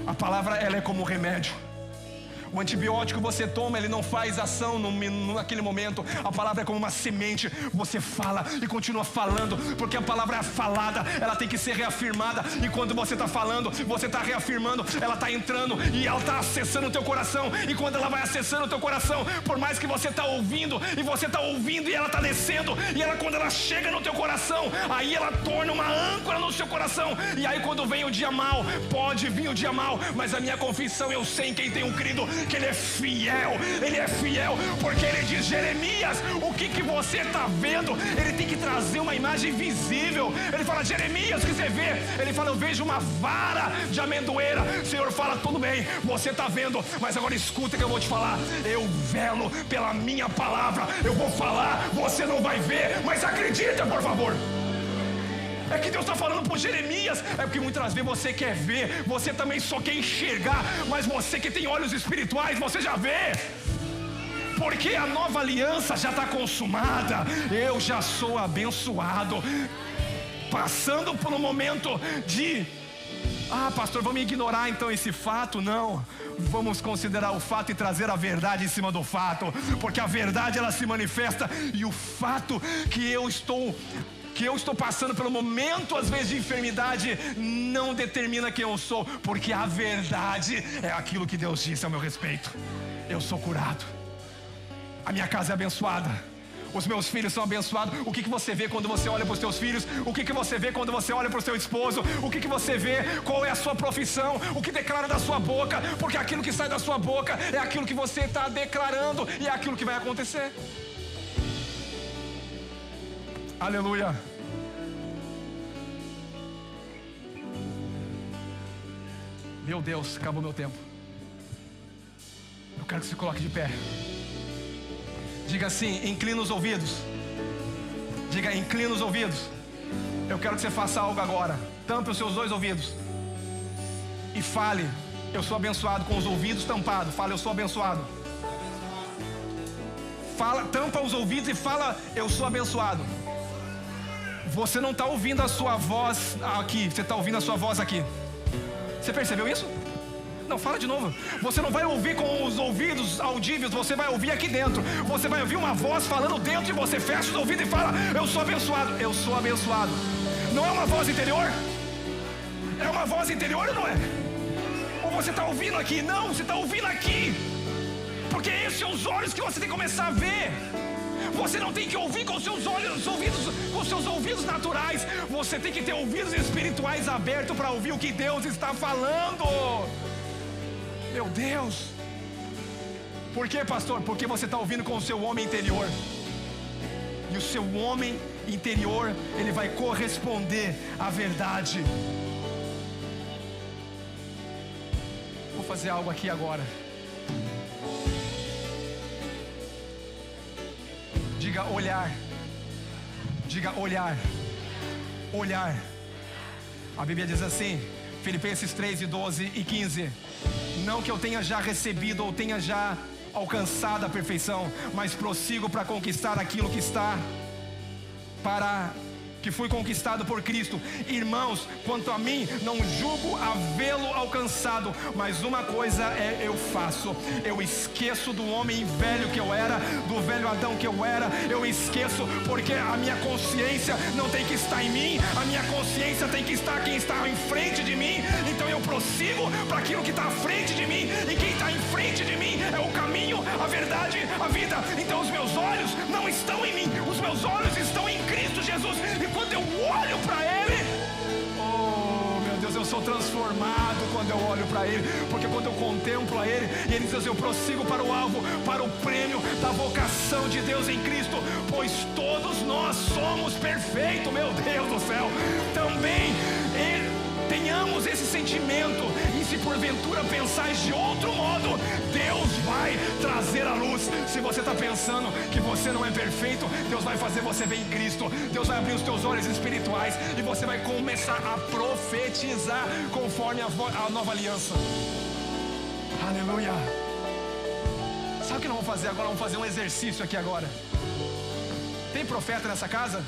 A palavra, ela é como remédio. O antibiótico você toma, ele não faz ação naquele momento. A palavra é como uma semente. Você fala e continua falando, porque a palavra é falada, ela tem que ser reafirmada. E quando você está falando, você está reafirmando, ela está entrando e ela está acessando o teu coração. E quando ela vai acessando o teu coração, por mais que você está ouvindo, e você está ouvindo, e ela está descendo, e ela, quando ela chega no teu coração, aí ela torna uma âncora no seu coração. E aí quando vem o dia mal, pode vir o dia mal, mas a minha confissão, eu sei em quem tenho crido, que Ele é fiel, porque Ele diz: Jeremias, o que você está vendo? Ele tem que trazer uma imagem visível. Ele fala: Jeremias, o que você vê? Ele fala: eu vejo uma vara de amendoeira. O Senhor fala: tudo bem, você está vendo, mas agora escuta que eu vou te falar. Eu velo pela minha palavra, eu vou falar, você não vai ver, mas acredita, por favor. É que Deus está falando por Jeremias. É porque muitas vezes você quer ver, você também só quer enxergar, mas você que tem olhos espirituais, você já vê. Porque a nova aliança já está consumada. Eu já sou abençoado. Passando por um momento de: pastor, vamos ignorar então esse fato? Não, vamos considerar o fato e trazer a verdade em cima do fato. Porque a verdade, ela se manifesta. E o fato que eu estou passando pelo momento, às vezes, de enfermidade, não determina quem eu sou, porque a verdade é aquilo que Deus disse a meu respeito. Eu sou curado, a minha casa é abençoada, os meus filhos são abençoados. O que você vê quando você olha para os teus filhos? O que você vê quando você olha para o seu esposo? O que você vê? Qual é a sua profissão? O que declara da sua boca? Porque aquilo que sai da sua boca é aquilo que você está declarando, e é aquilo que vai acontecer. Aleluia. Meu Deus, acabou meu tempo. Eu quero que você coloque de pé. Diga assim: inclina os ouvidos. Diga: inclina os ouvidos. Eu quero que você faça algo agora. Tampe os seus dois ouvidos e fale: eu sou abençoado. Com os ouvidos tampados, fala: eu sou abençoado. Fala, tampa os ouvidos e fala: eu sou abençoado. Você não está ouvindo a sua voz aqui, você está ouvindo a sua voz aqui. Você percebeu isso? Não, fala de novo. Você não vai ouvir com os ouvidos audíveis, você vai ouvir aqui dentro. Você vai ouvir uma voz falando dentro de você. Fecha os ouvidos e fala: eu sou abençoado. Eu sou abençoado. Não é uma voz interior? É uma voz interior ou não é? Ou você está ouvindo aqui? Não, você está ouvindo aqui. Porque esses são os olhos que você tem que começar a ver. Você não tem que ouvir com os seus olhos, com os seus ouvidos naturais. Você tem que ter ouvidos espirituais abertos para ouvir o que Deus está falando. Meu Deus. Por quê, pastor? Porque você está ouvindo com o seu homem interior. E o seu homem interior, ele vai corresponder à verdade. Vou fazer algo aqui agora. Diga: olhar. Diga: olhar. Olhar. A Bíblia diz assim, Filipenses 3:12 e 15: não que eu tenha já recebido ou tenha já alcançado a perfeição, mas prossigo para conquistar aquilo que fui conquistado por Cristo. Irmãos, quanto a mim, não julgo havê-lo alcançado, mas uma coisa eu faço: eu esqueço do homem velho que eu era, do velho Adão que eu era. Eu esqueço, porque a minha consciência não tem que estar em mim, a minha consciência tem que estar quem está em frente de mim. Então eu prossigo para aquilo que está à frente de mim, e quem está em frente de mim é o caminho, a verdade, a vida. Então os meus olhos não estão em mim, os meus olhos estão em Cristo Jesus. E quando eu olho para Ele, oh meu Deus, eu sou transformado quando eu olho para Ele. Porque quando eu contemplo a Ele, e Ele diz: eu prossigo para o alvo, para o prêmio da vocação de Deus em Cristo. Pois todos nós somos perfeitos, meu Deus do céu. Também tenhamos esse sentimento, e se porventura pensais de outro modo, Deus vai trazer a luz. Se você está pensando que você não é perfeito, Deus vai fazer você ver em Cristo. Deus vai abrir os teus olhos espirituais, e você vai começar a profetizar conforme a nova aliança. Aleluia. Sabe o que nós vamos fazer agora? Vamos fazer um exercício aqui agora. Tem profeta nessa casa?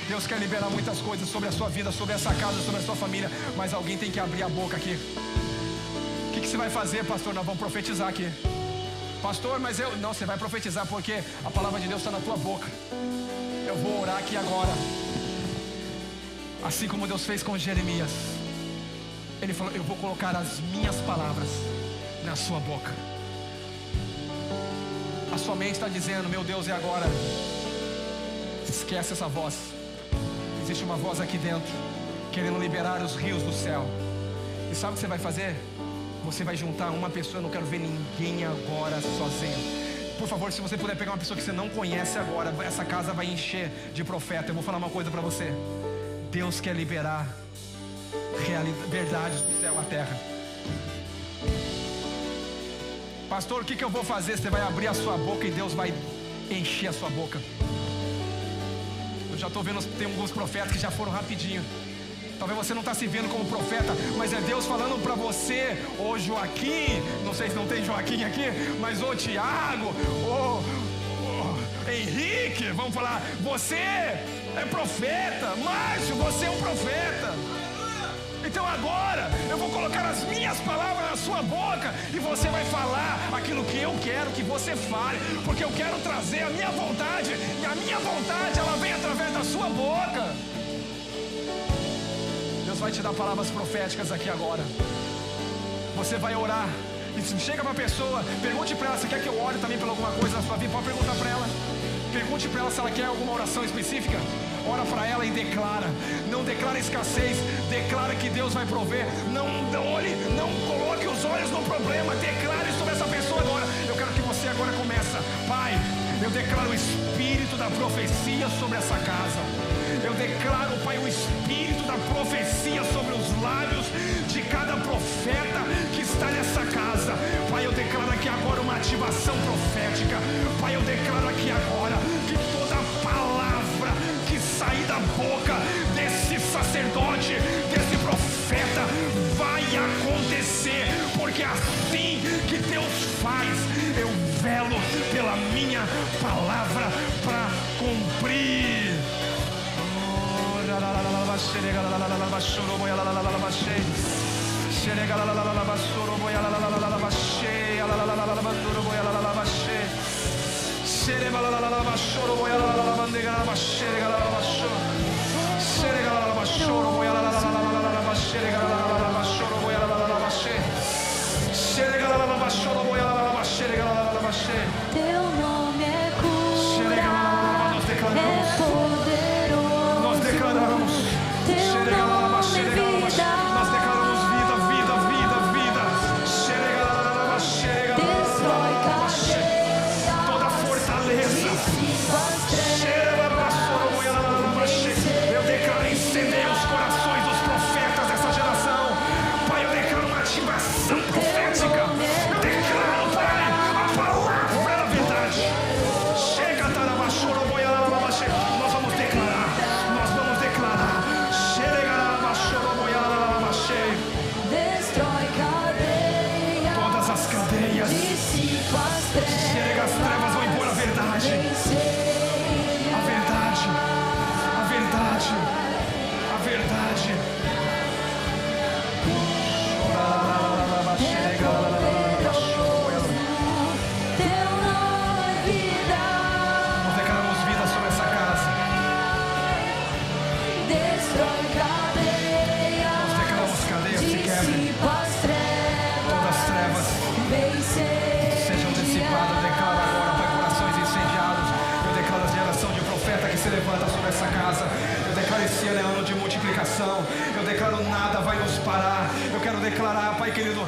Deus quer liberar muitas coisas sobre a sua vida, sobre essa casa, sobre a sua família, mas alguém tem que abrir a boca aqui. O que você vai fazer, pastor? Nós vamos profetizar aqui. Pastor, mas eu... Não, você vai profetizar porque a palavra de Deus está na tua boca. Eu vou orar aqui agora. Assim como Deus fez com Jeremias. Ele falou, eu vou colocar as minhas palavras na sua boca. A sua mente está dizendo, meu Deus, e agora? Esquece essa voz. Existe uma voz aqui dentro, querendo liberar os rios do céu. E sabe o que você vai fazer? Você vai juntar uma pessoa, eu não quero ver ninguém agora sozinho. Por favor, se você puder pegar uma pessoa que você não conhece agora, essa casa vai encher de profeta. Eu vou falar uma coisa para você. Deus quer liberar verdades do céu à terra. Pastor, o que eu vou fazer? Você vai abrir a sua boca e Deus vai encher a sua boca. Eu já estou vendo, tem alguns profetas que já foram rapidinho. Talvez você não está se vendo como profeta, mas é Deus falando para você, ô Joaquim, não sei se não tem Joaquim aqui, mas ô Tiago, ô Henrique, vamos falar, você é profeta, Márcio, você é um profeta. Então agora eu vou colocar as minhas palavras na sua boca e você vai falar aquilo que eu quero que você fale, porque eu quero trazer a minha vontade, e a minha vontade ela vem através da sua boca. Deus vai te dar palavras proféticas aqui agora. Você vai orar e chega para a pessoa, pergunte para ela, você quer que eu ore também por alguma coisa na sua vida? Pode perguntar para ela. Pergunte para ela se ela quer alguma oração específica. Ora para ela e declara. Não declara escassez, declara que Deus vai prover. Não coloque os olhos no problema. Declare sobre essa pessoa agora. Eu quero que você agora comece. Pai, eu declaro o espírito da profecia sobre essa casa. Eu declaro, Pai, o espírito da profecia sobre os lábios de cada profeta que está nessa casa. Pai, eu declaro aqui agora uma ativação profética. Pai, eu declaro aqui agora que toda palavra que sair da boca desse sacerdote, desse profeta, vai acontecer, porque é assim que Deus faz. Eu velo pela minha palavra para cumprir. Teu nome é cura, é poderoso. Nós declaramos. Teu nome é vida. Nós declaramos vida, vida, vida, vida. Destrói cadeia. Toda fortaleza. Eu declaro incendiar os corações dos profetas dessa geração. Pai, eu declaro uma ativação profética. Eu declaro, Pai, a palavra da verdade. Chega, nós vamos declarar. Nós vamos declarar. Destrói cadeia. Todas as cadeias. Dissipa as trevas. Chega, as trevas vão embora a verdade. A verdade. A verdade. A verdade. Teu nome é vida. Nós declaramos vida sobre essa casa. Destrói cadeia. Nós declaramos cadeias se quebrem. Dissipa as trevas. Todas as trevas sejam dissipadas. Eu declaro agora, Pai, corações incendiados. Eu declaro a geração de profeta que se levanta sobre essa casa. Eu declaro esse ano de multiplicação. Eu declaro nada vai nos parar. Eu quero declarar, Pai querido,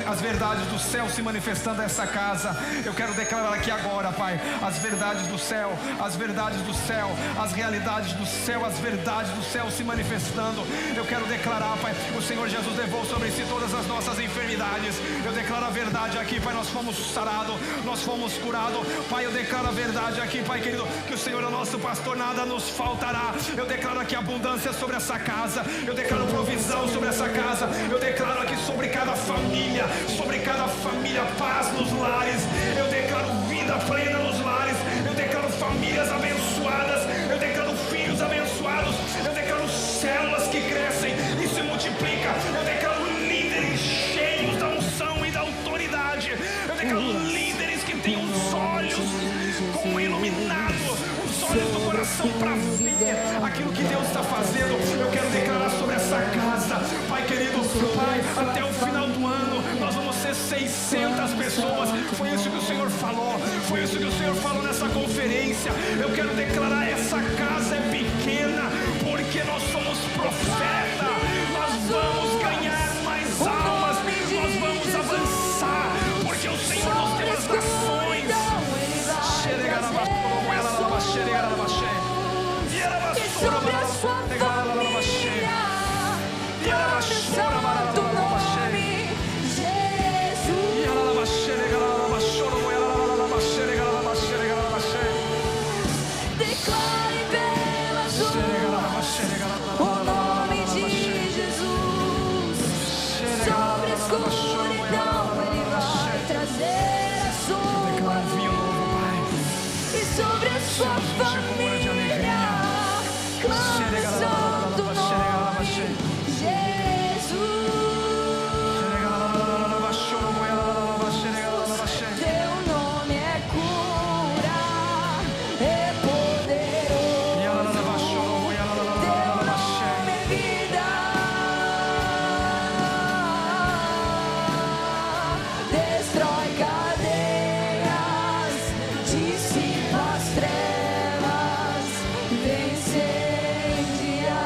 as verdades do céu se manifestando nessa casa. Eu quero declarar aqui agora, Pai, as verdades do céu, as verdades do céu, as realidades do céu, as verdades do céu se manifestando. Eu quero declarar, Pai, o Senhor Jesus levou sobre si todas as nossas enfermidades. Eu declaro a verdade aqui, Pai, nós fomos sarados, nós fomos curados. Pai, eu declaro a verdade aqui, Pai querido, que o Senhor é o nosso pastor, nada nos faltará. Eu declaro aqui abundância sobre essa casa. Eu declaro provisão sobre essa casa. Eu declaro aqui sobre cada família, paz nos lares. Eu declaro vida plena nos lares. Eu declaro famílias abençoadas. Eu declaro filhos abençoados. Eu declaro células que crescem e se multiplicam. Eu declaro líderes cheios da unção e coração para ver aquilo que Deus está fazendo. Eu quero declarar sobre essa casa, Pai querido, Pai, até o final do ano nós vamos ser 600 pessoas. Foi isso que o Senhor falou, foi isso que o Senhor falou nessa conferência. Eu quero declarar: essa casa é pequena porque nós somos profeta. Nós vamos ganhar mais almas, nós vamos avançar, porque o Senhor nos deu as nações. E sobre a sua família, clame o santo nome, Jesus. Declare pelas ruas o nome de Jesus. Sobre a escuridão Ele vai trazer a sua luz. E sobre a sua família, clame o santo nome, Jesus. Teu nome é cura, é poderoso. Teu nome é vida. Destrói cadeias, dissipa as trevas, vence dia.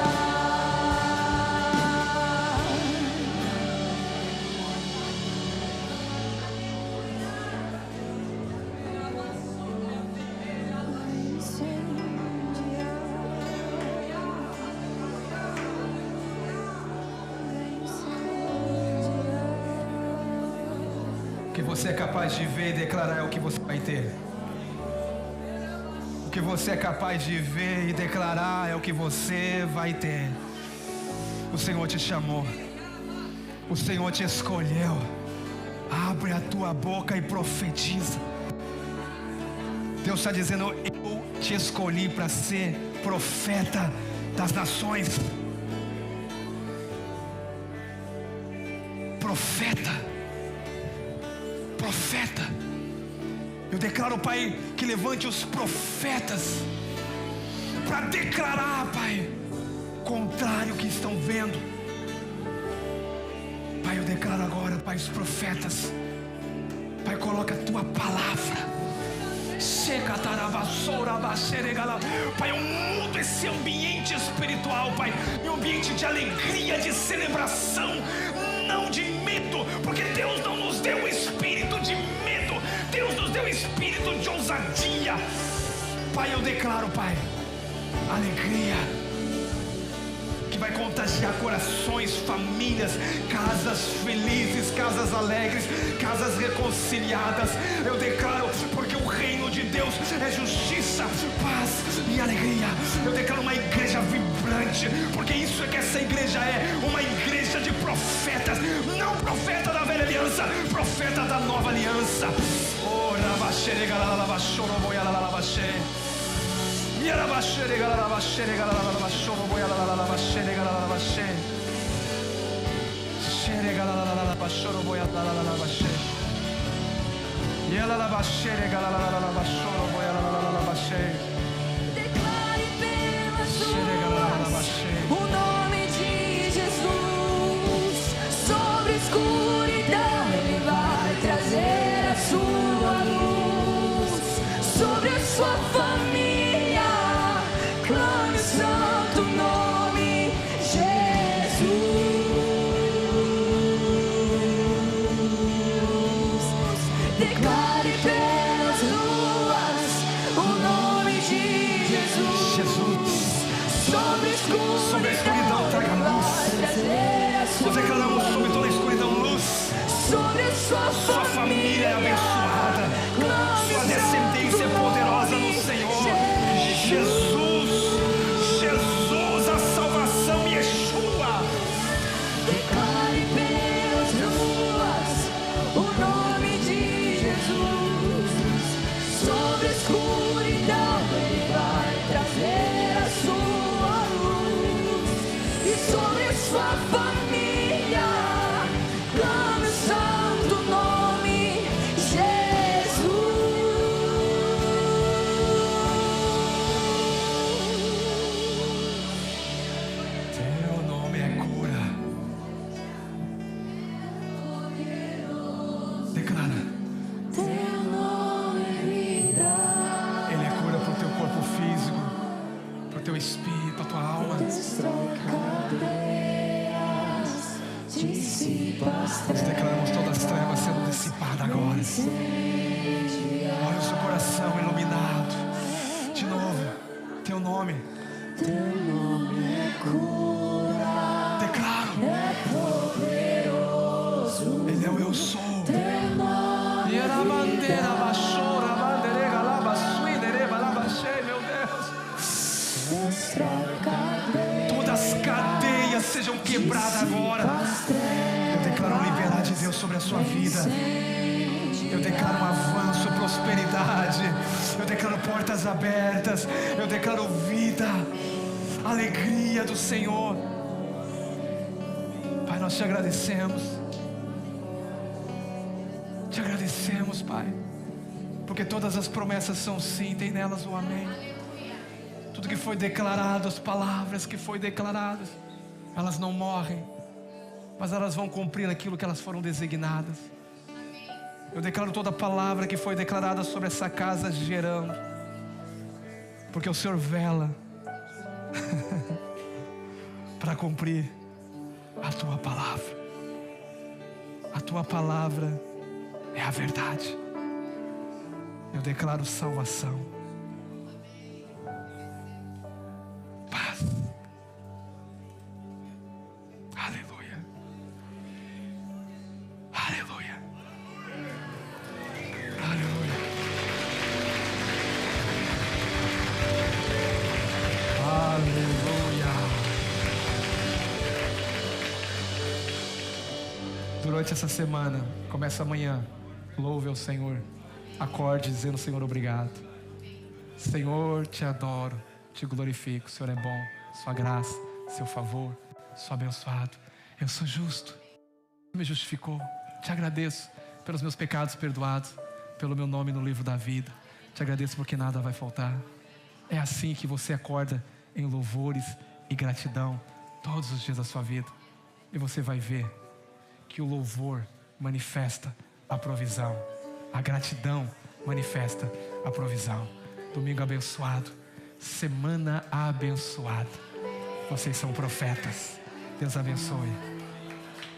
O que você é capaz de ver e declarar é o que você vai ter. O que você é capaz de ver e declarar é o que você vai ter. O Senhor te chamou, o Senhor te escolheu. Abre a tua boca e profetiza. Deus está dizendo: eu te escolhi para ser profeta das nações. Profeta. Profeta. Eu declaro, Pai, que levante os profetas para declarar, Pai, contrário ao que estão vendo. Pai, eu declaro agora, Pai, os profetas. Pai, coloca a tua palavra. Pai, eu mudo esse ambiente espiritual, Pai, um ambiente de alegria, de celebração, não de medo, porque Deus não nos deu espírito de medo, Deus nos deu espírito de ousadia. Pai, eu declaro, Pai, alegria que vai contagiar corações, famílias, casas felizes, casas alegres, casas reconciliadas. Eu declaro, porque o reino de Deus é justiça, paz e alegria. Eu declaro uma igreja vibrante, porque isso é que essa igreja é, uma igreja de profetas, não profeta da velha aliança, profeta da nova aliança. Oh, Declare pelas ruas o nome de Jesus. Sobre a escuridão Ele vai trazer a sua luz. Sobre a sua família, clame o santo nome, Jesus. Declare pelas ruas o nome de Jesus. Sobre a escuridão traga luz. vai trazer a sua Nós declaramos luz. sobre toda a escuridão luz. Sobre a Sua família é abençoada, sua descendência é poderosa no Senhor. Jesus, Jesus, a salvação, Yeshua. Declare pelas ruas o nome de Jesus. Sobre a escuridão Ele vai trazer a sua luz. E sobre a sua família, clame o santo nome, Jesus. teu espírito, a tua alma. Destrói cadeias, dissipa as Nós declaramos todas as trevas sendo dissipadas agora. Olha o seu coração iluminado. De novo, teu nome. Teu nome é cura, Declaro. é poderoso. Ele é o eu sou. Teu nome E era a bandeira, baixou, a bandeira, lava, suídereba, lava, cheio, meu Deus. destrói cadeias, Todas as cadeias sejam quebradas agora. Eu declaro liberdade de Deus sobre a sua vida. Eu declaro um avanço, prosperidade. Eu declaro portas abertas. Eu declaro vida, alegria do Senhor. Pai, nós te agradecemos. Te agradecemos, Pai, porque todas as promessas são sim, tem nelas o amém. Tudo que foi declarado, as palavras que foi declaradas, elas não morrem, mas elas vão cumprir aquilo que elas foram designadas. Eu declaro toda a palavra que foi declarada sobre essa casa gerando, porque o Senhor vela para cumprir a tua palavra. A tua palavra é a verdade. Eu declaro salvação, paz. Aleluia. Aleluia. Aleluia. Aleluia. Durante essa semana, começa amanhã, louve ao Senhor. Acorde dizendo: Senhor, obrigado. Senhor, te adoro, te glorifico. O Senhor é bom, sua graça, seu favor, sou abençoado. Eu sou justo, me justificou. Te agradeço pelos meus pecados perdoados, pelo meu nome no livro da vida. Te agradeço porque nada vai faltar. É assim que você acorda, em louvores e gratidão todos os dias da sua vida. E você vai ver que o louvor manifesta a provisão, a gratidão manifesta a provisão. Domingo abençoado, semana abençoada. Vocês são profetas. Deus abençoe.